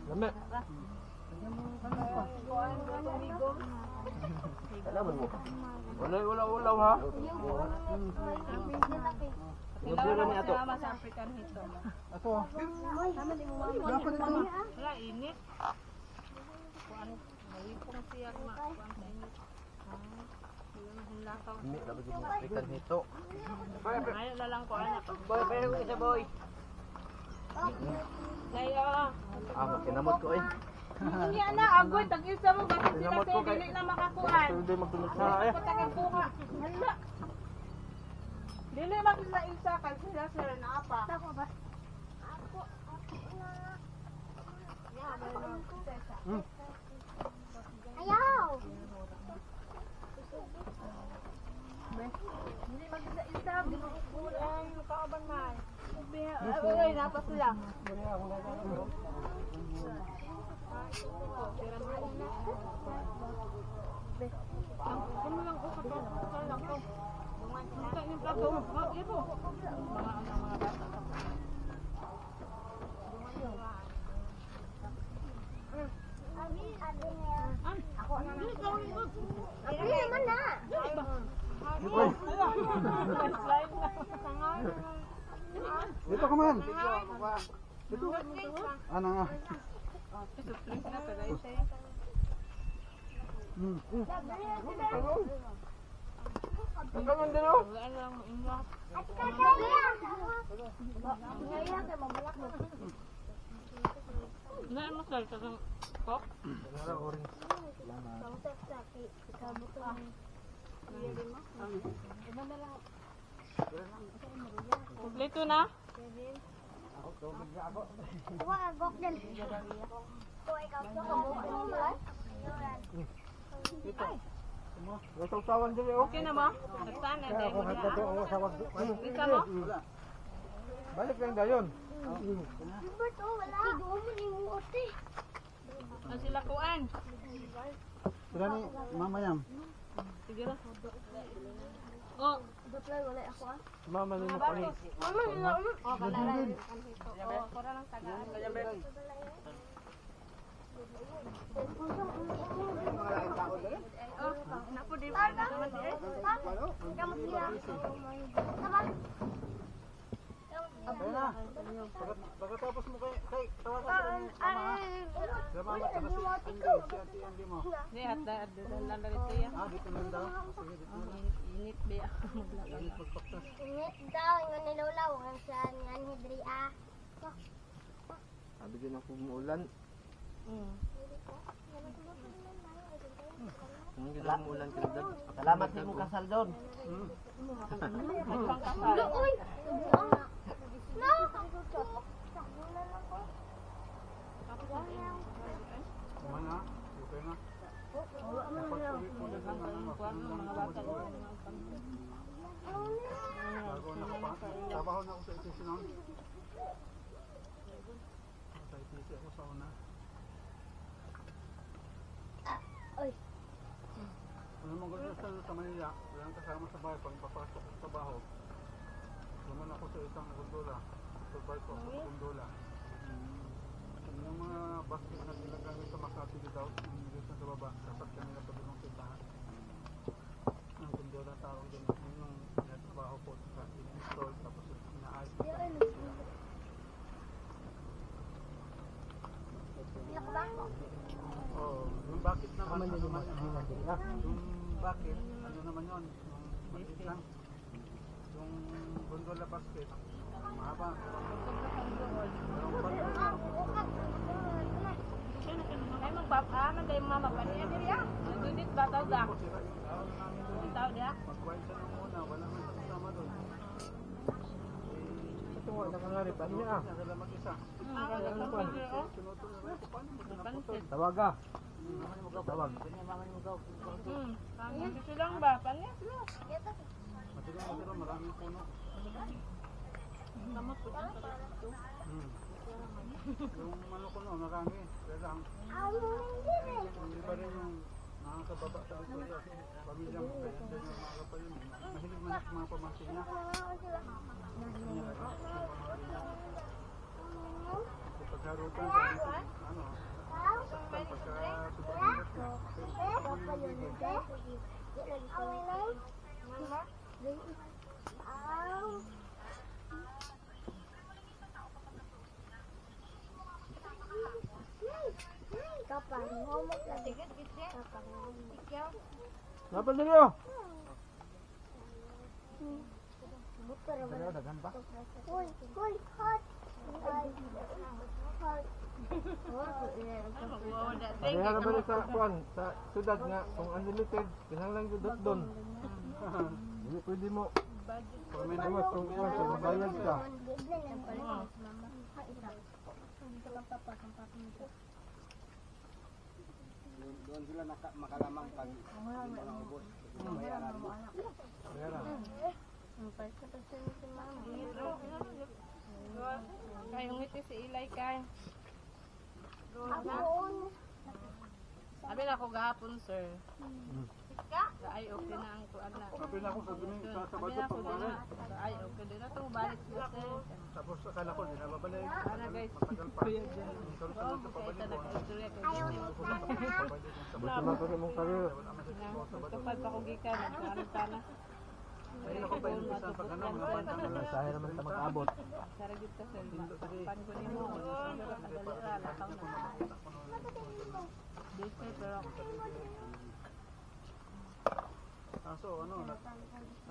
Lame. Alaman mo. Wala ulaw ha. Inubura ni ato. Sa African hito. Ako. Dapat ito. Wala init. Kuan mayipong siya ma kuan sa init. Ini dapat dimastikan hito. Ay na lang ko ana. Boy, pero ko isa boy. Ngayo. Kinamot ko eh. Hindi na agoy tag isa mo bakit sila kay dili na makakuan. Hindi magtulog sa ay. Patagin bunga. Hala. Dili makita isa kay sila sila na apa. Ako ba? Ako na. Ayaw. Hindi makita isa ginukulan kauban man. Ay, napas sila. Dili naman na. Dito ka man. Dito. Ano nga? Kompleto na? Nasawsawan dili oh. Okay na mo? Nagtaan na tayo mo niya. Isa mo? Balik lang dayon. Ang sila kuan. Sila ni Mama Yam. Sige ra. Oh, Mama ni mo kani. oh kalaran. Oh, kora lang tagaan. Oh, napo di ba naman di. Ayun na. Pagkatapos mo kay tawagan sa Mama. Sa Mama at si Ate Andy mo. Di at lang dito ya. Ah, dito lang daw. Sige, dito na. Init ba ako maglakad. Init pagpaktas. Init daw, yung nilulaw, ang saan nga ni Dria. Sabi din ako umuulan. Ang gila umuulan ka dad. Salamat sa imong kasal doon. Uy! No! Kumain na. Okay na. Trabaho na ako sa ITC noon. Sa ITC ako sa una. Ano mo gusto sa Manila? Walang kasama sa bahay pag papasok sa trabaho. Naman ako sa isang gondola. Survive ko sa gondola. Yung mga basket na ginagamit sa Makati daw, yung dito sa baba, dapat kanila pa doon sa taas. Ang gondola tawag doon. Yung nagtrabaho ko sa in-install tapos inaayos ko. Oo, yung bakit naman, ano naman, yung bakit, ano naman yun, yung bakit lang. Yung gondola basket, mahaba. Ay magpapaaman dahil mama pa niya diriya. Nagdudit ba tao da? Tao dia? Mag-wild siya nung una, wala nang kasama doon. Ito nga nakangari pa niya ah. Sila mag-isa. Tawaga. Tawag. Gusto lang ba? Panya? Matira, maraming puno. Yung manok ko no, marami. Kaya lang, hindi pa rin yung nakakababa sa ito. Pamilya mo, kaya hindi yung mga kapal yun. Mahilig man sa mga pamangkin niya. Pagkarutan, ano, pagka-supermarket niya. Kapan ngomong lagi kapan ngomong ikaw Dapat din yun. bukan Ano, daghan pa? Uy, hot. Kaya na ba sa kuan sa sudad nga kung unlimited, kinahanglan gyud doon. Hindi pwede mo. Dapat kung kuan sa mabayad ka. Doon sila makalamang pag hindi mo naubos. Bayaran mo. Kaya Kayong ngiti si Ilay kay. Sabi na ako gahapon, sir. Ay, okay na ang kuan na. Sabi na ako sa duming sa Sabi Sabado na ko pag din na. Ay, okay din na itong balik sila sir. tapos akala ko hindi na babalik. Ano guys? Matagal pa. Oo, kaya talaga istorya kayo. Gusto mo kayo. Kapag pa ko gikan, nagkaano sana. Ayun ako pa yung isa pag ano, mga Sahe naman ta mag-abot. Saragit ka sir. Pan ko nimo. Tagalira, lakaw na. Dito pero Kaso ano,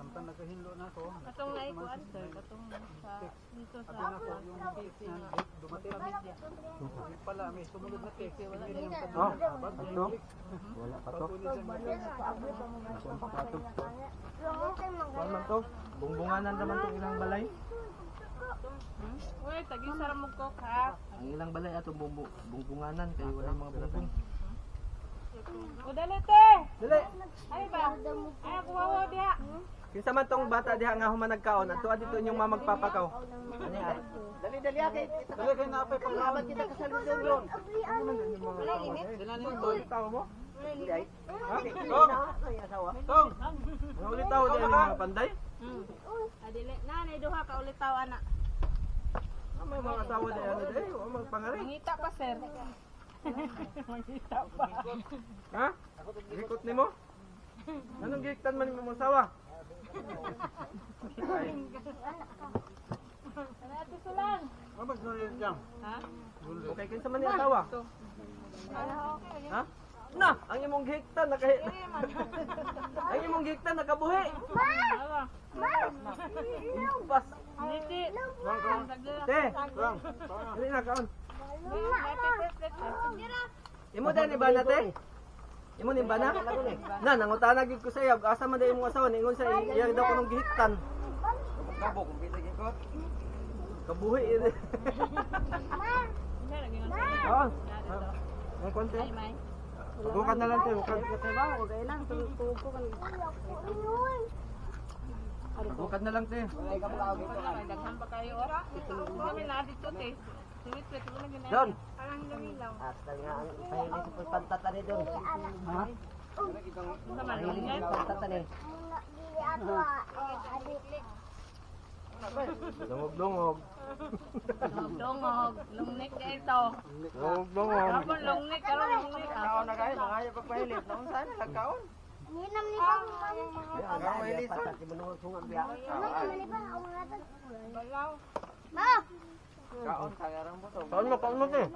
samtang nagkahinlo na ako. katong naikuan sir, katong sa dito sa Sabi na ko yung cake na dumating. Yung pala, may sumunod na cake. Wala yung Oh, ato? Wala pa to. Kuan man to? Bungbunganan naman tong ilang balay. Uy, tagi sara mo ko ha. Ang ilang balay ato bungbunganan kay wala mga bungbong. O dali te. Dali. Ay ba? Ay ako wawa diha. Kinsa man tong bata diha nga human nagkaon, ato dito inyong mga magpapakaw. Ani ay? Dali kay Dali kayo na apay paglaban kita kasaludon ron. Tawo mo? Ha? Tong. Ay asawa. Tong. Nga ulit tawo diha mga panday. Adili na nay duha ka ulit taw ana. Ang mga asawa diha ano diha, o mga pangari. Mangita pa sir. Mangita pa. Ha? Gikot nimo? Anong giktan man imong asawa? Ay, Ano ato sulang? Mabag na rin dyan. Ha? okay kinsa man ni asawa? Ha? Na, ang imong giktan ang imong giktan nakabuhi. Awa. Bas. Niti. Te, dili na kaon. Imo din iba na te? Imo ni ba na? Na, nangutana gid ko sa iyo, asa man day imong asawa ningon sa iya daw kunong gihiktan. Kabo kung kita gikot. Kabuhi ini. Oo. May konti. Ay may. Bukan na lang te, bukan. Bukan na lang te. Ay kaplaw gito. Ay daghan pa kayo ora. Kami na dito te. Siwit-wit mo na ginaya. Don. Parang lumilaw. Asal nga ang pahilis sa pagpantata ni doon. Ha? Sa malungit. Pagpantata ni. Dungog-dungog. Dongog. Lungnik ka ito. Dungog-dungog. Kapon lungnik. Karon lungnik. Kaon na kayo, mga pagpahilis. Naon saan nagkaon? Ninam ni ba? Ang pahilis. Patati mo nung sungang biya. Balaw. Ma! Kaon tagarang mo to. Kaon mo te.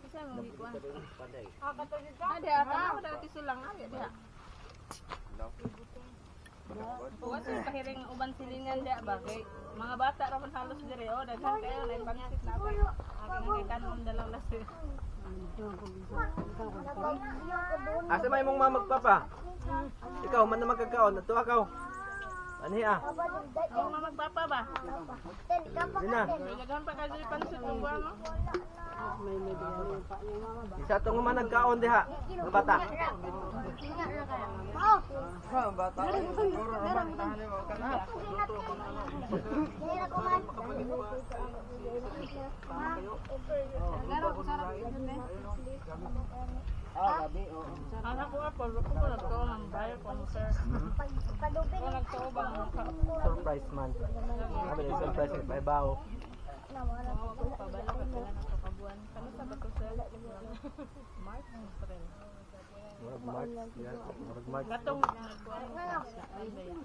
Kasi mo gikuan. Ade ata ako dati sulang ay dia. Bukas yung pahiring uban silingan dia bagay. Mga bata ra man halos dire oh daghan kayo na pansit na ako. Aking kanon dalang lasi. Asa may imong mamagpapa? Ikaw man na magkakaon, ato akaw. Ani ah. Ako nga magpapa ba? Dina. May daghan pa kayo pansit mo ba mo? Isa tong man nagkaon diha. Mga bata. Ha, bata. Siguro naman tahan mo ka na. Gabi. Anak ko ako nagtuo ng bayo ko sir. Ko nagtuo ba mo ka? Surprise man. Sabi ni surprise kay bao. Pabala ka sila ng kakabuan. Kano sa bato sir? Mark April. Murag March. Gatong nagkuan mo sa ay ba yan?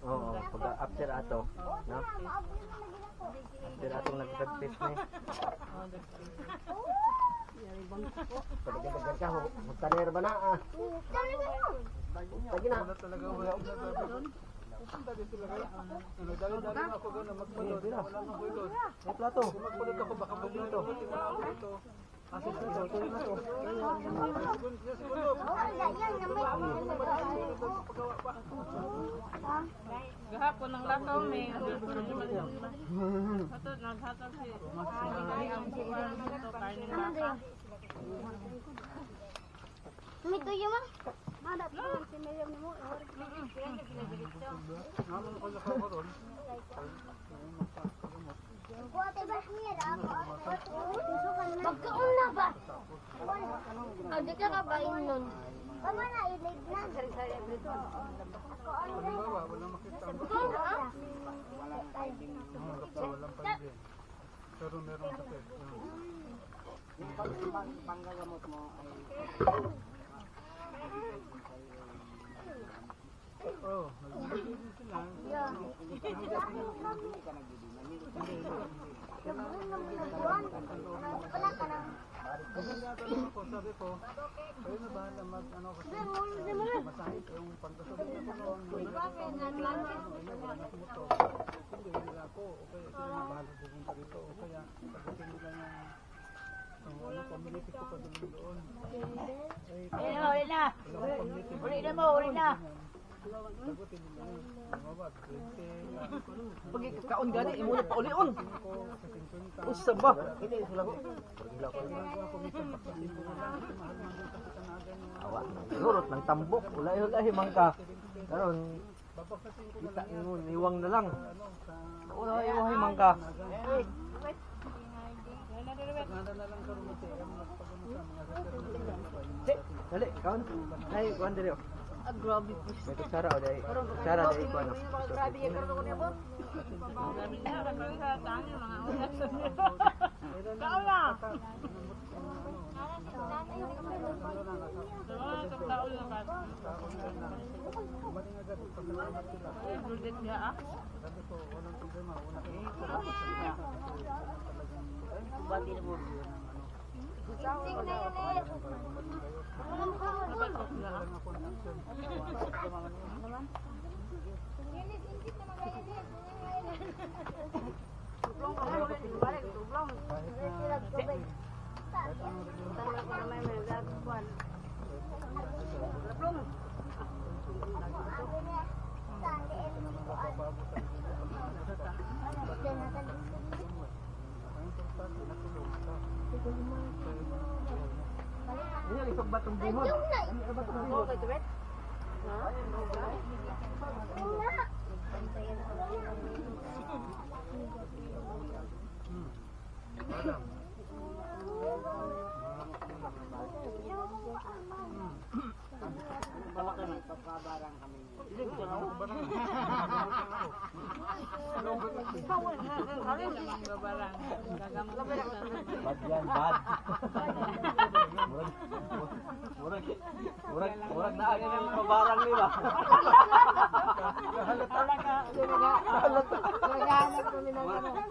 Oo, pag after ato, no? After atong nag-practice ni. Pagdagan ka, magtaner ba na ah? Pagi na. Talaga wala doon. Dali ako doon na magbalot. Wala nang bulot. May plato. Magbalot ako baka magluto. Ito. Aso sa ito na to. Gahapon ng lakaw may Ato naghatag si ay ang kuan to karning baka. May tuyo ma? Madap ko si Miriam mo. Naman ko sa karon. Kuha tayo ba? Magkaon na ba? Di ka kabain nun. Mama na, ilig na. Halimbawa, walang makita ang doktor. Mga doktor, walang pansin. Pero meron sakit. Yung panggagamot mo ay Oo, nagbibigay din sila. hindi ka nagdidinan. Kasi natanong ako, sabi ko, kayo na bahala mag-ano kasi masakit yung pagkasabi ko noon. Hindi, wala ako. O kaya sila na bahala pupunta dito. O kaya, pagdating nila yung community ko pa doon. Uli na. Uli na mo, uli na. Sagutin nila yun. Bumabag, 20. Pag kaon gani, imo na pa ulion. Usa ba? Hindi sila ko. Ginagawa ko minsan pagkasin ko na lang. Kasi mahal man doon kasi tanagan yung Awa, sigurot ng tambok. Ulay-ulay mangka. Karon babakasin ko na kita lang yan. ingon iwang na lang. Sa Ulay-ulay mangka. Nada na lang karon mo siya. Nagpagano sa mga reference. Dali, kaon. Ay, kuan diri. Grabe po. May kutsara o dai. Kutsara dai kuan. Grabe niya karon ko niya po. Grabe niya karon sa tangi mga ulas. Kao na. Kao na ba? Maling agad pagkalamat sila. Ay, bullet niya ah. Sabi ko, walang problema. Una ko salamat sa inyo. Bati na mo. Sing na yun eh. Walang ako ng action. Ingit naman kayo din. Tublong ka mo rin. Balik, tublong. Kahit anong reliyon. Tama ko na may gagawin. Tublong. Ini isog batong bihon. Ako kay Tibet. Magpapabarang kami. Bad yan, bad. Murag na agad yung pabarang nila.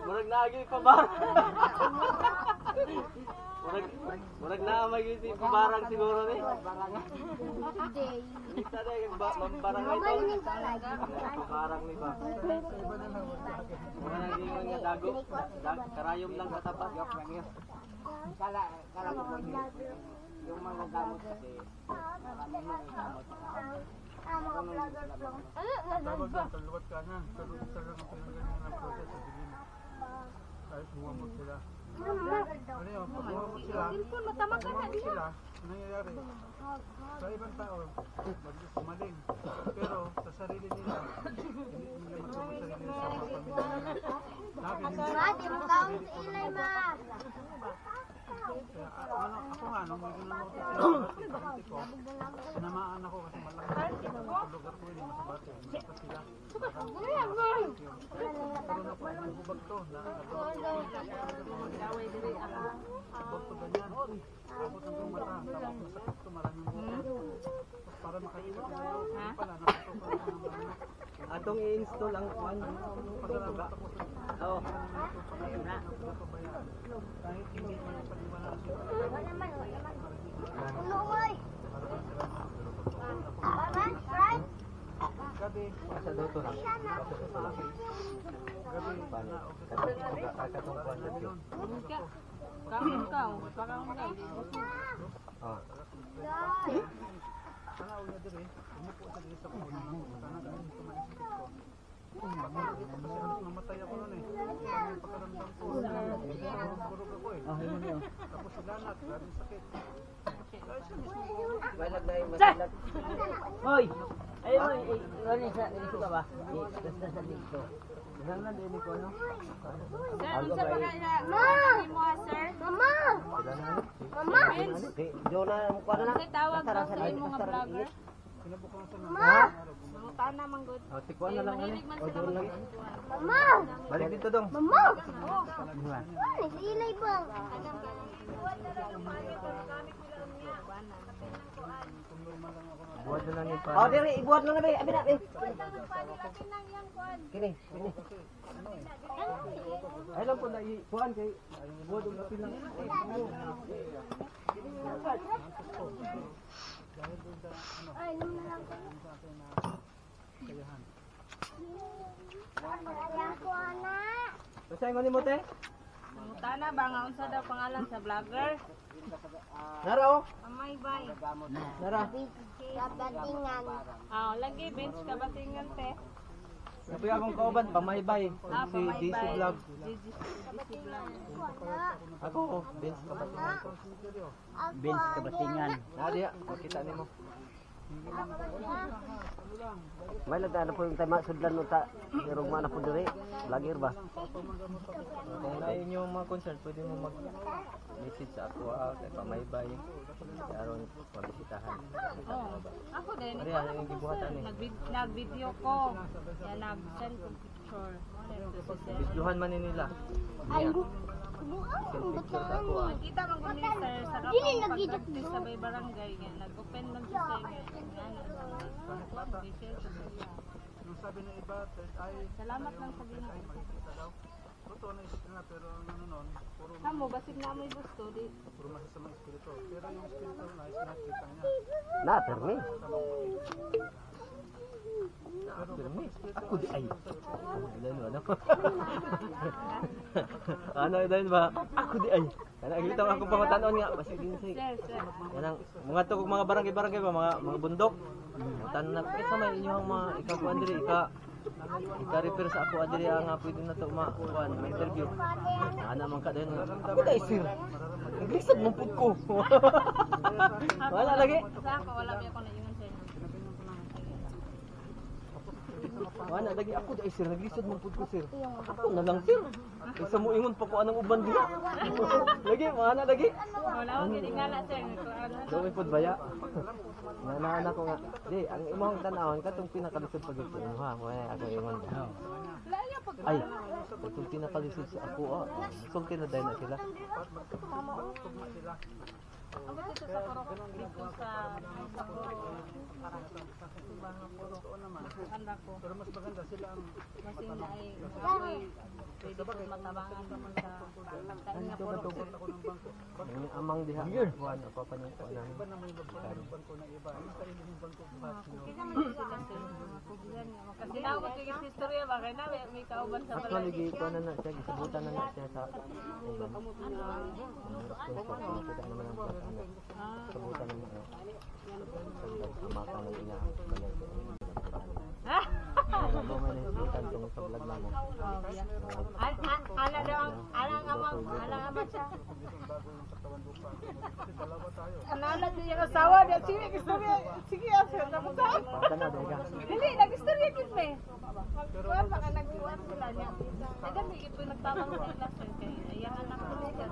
Murag na agad yung pabarang. Murag na magiging si pabarang siguro ni. Kita na yung barang ito. Pabarang ni ba? Murag naging nga dago. Karayom lang sa tapat. Kala ko po yung mga gamot kasi marami mga gamot. Tawag lang, kaluwat kanan. Pero isa lang ang pinagaling ng proses sa dilim. Kahit buwamot sila. Ano yun, pag buwamot sila, anong nangyayari? Sa ibang tao, maling. Pero sa sarili nila, hindi nila matulog sarili nila sa mga pamilya nila. Sa akin, hindi. Mati mo kaon sa ilay ma. Kaya, ako nga, nung may ginano ko sa pati ko, sinamaan ako kasi malaki sa lugar ko, hindi masabati. Malakas sila. Pero nagubag to. Nagubag to ganyan. Tapos hanggang mata. Tapos masakit to, maraming buko. Para makaipat na yun. Hindi pala, nakatukan ko ng mga. Atong i-install ang kuan. Pasalamat ako sa Oo. kahit hindi mo paniwalaan sila. Ulo moy. Right? Gabi, Sa doto na. gabi, Katong kuan na yun. Kaon ka. Pakaon ka. Oh. tanaw niya dire, umupo sa dito sa puno. Sana ganun kumaisip ko. Pagkakit dito kasi halos namatay ako nun eh. Yung pagkaramdam ko, burog ako eh. Tapos silanat, galing sakit. Kaya siya mismo. Balag na yung masalat. Hoy! Ay, hoy! Ano sa dito ka ba? Basta sa dito. Nang din ko ano? Sir, unsa pa kaya mo sir? Mama! Mama! Jola mo ko na. Kasi tawag daw sa imo nga vlogger. Mama! Mangutana man gud. O tikuan na lang ani. Mahilig man sila mag Mama! Balik dito dong. Mama! Ay, silay ba? Buhat na lang yung Oh, dire ibuhat lang na be. Abi na be. Kini. Ay lang po na kuan kay buhat og apil lang. Ay, naman lang kayo. Ako, anak. Kasi ngani mo te? Mangutana ba nga unsa daw pangalan sa vlogger? Nara oh. Amay bay. Nara. Kabatingan. Ah, lagi bench ka batingan te. Sabi akong kauban pamaybay. Ah, Si DC Vlog. DC vlog. Ako Vince Kabatingan. Vince Kabatingan. Nadia, makita nimo. May lagda na po yung tema sudlan no ta. Irog man na po dire. Vlogger ba? Kung naayun yung mga concert, pwede mo mag-message sa ako kay pamaybay. Aron pabisitahan. Oh, ako din. Ari ano yung gibuhatan ni. Nag-video ko. Yan nag-send ko picture. Bisduhan man ni nila. Ay, Send picture ka ako. Nakita man ko ni sir sa kapag pag-practice sa may barangay nga nag-open man siya sa Nung sabi ng iba, third eye, Salamat lang sa Ginoo. nakikita daw. Totoo na isip nila, pero ano nun, puro Amo basig na may gusto di. masasamang espiritu. Pero yung espiritu na is nakikita niya. Na, permi. Pirmi. Ako di ay. Ano ano? Ano din ba? Ako di ay. Kana kita ako pangutanon nga basi din say. Sir, sir. Kanang mga to kog mga barangay ba mga bundok. Tan na kisa may inyong mga ikaw ko andiri ika-refer sa ako adiri nga pwede na to kuan may interview. Ana man ka din. Ako dai sir. Naglisod mo pud ko. Wala lagi. Sa ako wala pa ako na ingon sa inyo. Wala lagi ako dai sir naglisod mo pud ko sir. Ako na lang sir. Isa mo ingon pa ko anang uban diha. Lagi mana lagi. Wala ko gid ingala sir. Daway pud baya. Nanaan ako nga. Di, ang imong tan-awon katong pinakalisod pag mo ha. Wala ako ingon. Layo pag Ay, katong pinakalisod sa ako ah. Sulti na dahil na sila. ako dito sa Korok dito sa Kanda ko. Pero mas maganda sila ang Kasi na ay ako'y pwede ko matabangan naman sa pagkain nga puro. Ang amang diha. Kuan ako pa nang kuan. iba naman yung magkano ng bangko ng iba. Yung sarili yung bangko buhat. Kasi naman sila sir. Kasi na ako tigil sa istorya ba kaya na may kauban sa Actually, balay. gi ko na siya, gisabutan na siya sa iba. Kita naman ang kuan. Sabutan naman. Amakan ng ina. Ano man yung sabutan tungkol sa vlog mo. Ala daw ang alang ama siya. Anala din yung asawa niya. Sige, istorya. Sige, asya. Basta na dahil ka. Hindi, nag-istorya din me. Magkuhan pa ka nagkuhan sila niya. Kaya may ito nagtabang sa ila sir. Kaya ayang anak ko siya.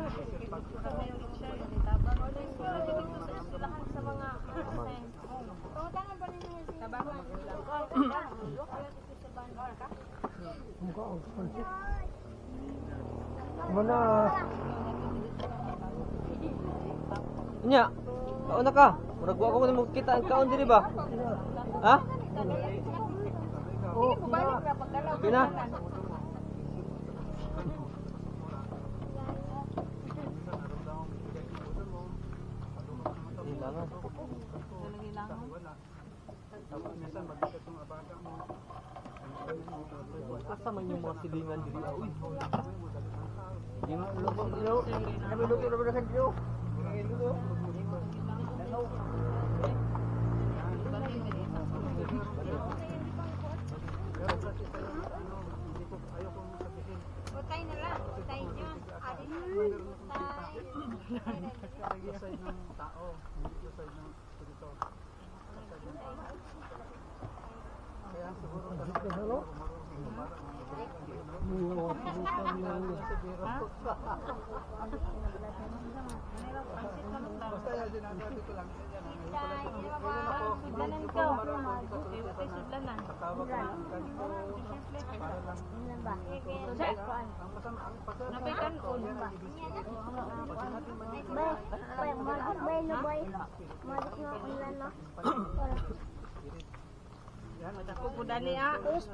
Kami yung share yung itabang. Pero dito sa islahan sa mga pangutangan pa ninyo yung tabangan. Mana? Nya, kaon na ka. Murag wa ko mo kita ang kaon diri ba? Ha? Sige, balik na pagdalaw. Pina? Hilangan. Asa man yung mga silingan diri? Uy. Yung luto dito. Kami luto na ba dito? Utay na lang. Utay nyo. Ari nyo. Utay. Yung side ng tao, hindi yung side ng espiritu. Kaya siguro Basta yan, sinasabi ko lang. Sudlanan ko. Iwa tayo sudlanan. Tawag ko ng ganito. Para lang. Ang masama, ang pasama. Napay kanon. Ako po dani ah. Kasi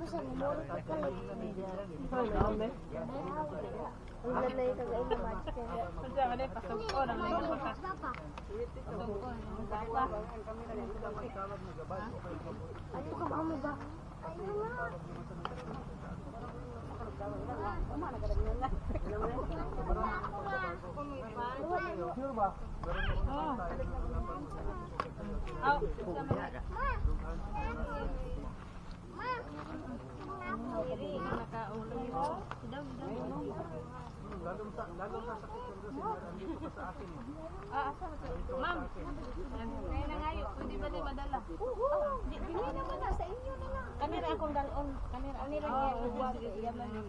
wala pasok ko nang may pasok. Lalong sasakit yung kasi nandito pa sa akin. Ma'am, kaya na ngayo, pwede ba din madala? Hindi naman na, sa inyo na lang. Kanira akong dalon. Kanira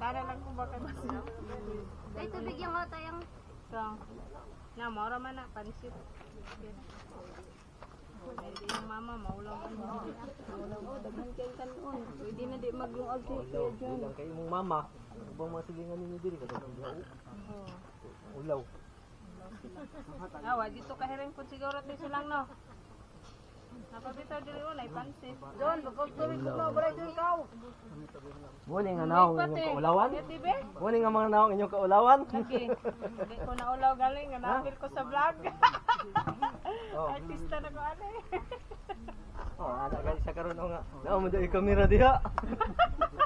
para lang kung baka masip. Ay, tubig yung hota yung... So, na, maura man na, pansit. Pwede yung mama, maulaw man. Daghan kay kanon. Pwede na di mag-luag si Kuya John. Bilang kayo mong mama. Ano bang mga silingan ninyo diri? Ulaw. Awa, dito kahiring po siguro ito silang no. Napabitaw diri unay, pansit. John, magkagtuloy ko na, balay din ikaw. Muni nga naong inyong kaulawan? Yati be? Muni nga mga naong inyong kaulawan? Lagi. Hindi ko na ulaw galing, nga napil ko sa vlog. Artista na ko ano eh. Oh, anak gali sa karon nga. Naamo mo dai kamera diha.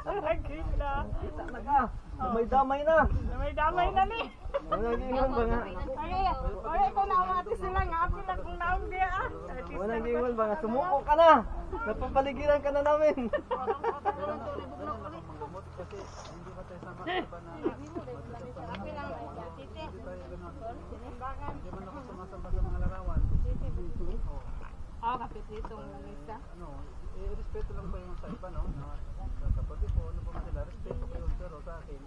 Lagi na. Kita na ka. May damay na. May damay na ni. Wala gingon ba nga? Ay, ko na umati sila nga. Apil na kung naong dia ah. Wala gingon ba nga? Sumuko ka na. Napapaligiran ka na namin. Kasi hindi ba tayo sama ba na hindi man ako sumasama sa mga larawan. Oo, kapit dito ng isa. Ano, respeto lang pa yung sa iba, no? Sa kapatid ko, ano ba sila, respeto ko yun, pero sa akin,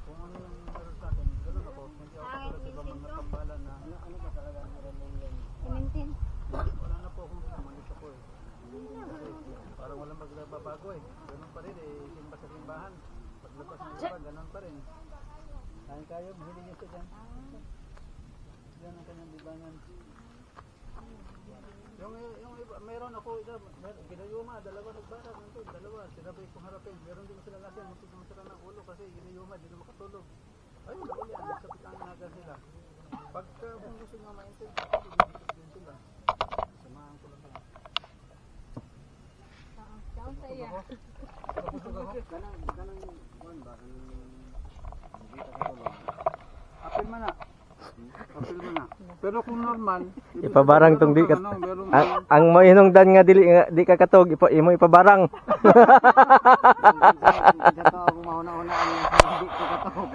kung ano yung meron sa akin, gano'n ako, hindi ako katulad sa mga tambalan na, ano ba talaga meron yung Pimentin. wala na po akong gumalit ako eh. Kasi parang walang magbabago eh. Ganun pa rin eh, simba sa simbahan. Paglabas ng iba, ganun pa rin. Kayo, mahilig yun sa dyan. Yan ang kanyang libangan. Yung iba, meron ako, ginayuma, dalawa nagbarang nandun, dalawa, sinabay kong harapin. Meron din sila kasi, muntik naman sila ng ulo kasi ginayuma, di na makatulog. Ayun, nauli, nagsapit ang nagal sila. Pagka kung gusto nyo maintindihan, bibigit din sila. Samahan ko lang yan. Saan sa iya? Kapusog ako. Kanang kuan ba? Hindi ka katulog. Apil man na. Apil man na. Pero kung normal, Ipabarang tong di ka. ano, merong Ang mo hinungdan nga dili nga di ka katog imo ipabarang. Dato ako mauna-una ang hindi ko katulog.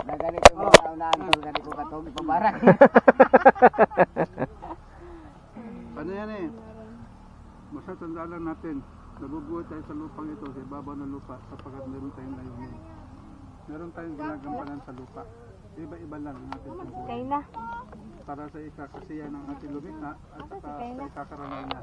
Na ganito mo mauna-unaan to ganito ko katulog ipabarang. ano yan eh. Basta tandaan lang natin, nabubuhay tayo sa lupang ito, sa ibabaw ng lupa, sapagkat meron tayong layunin. Meron tayong ginagampanan sa lupa. Iba-iba lang ang ating tungkulin. na. Para sa ikakasiyahan ng ating lumikha at saka sa ikakaramay niya.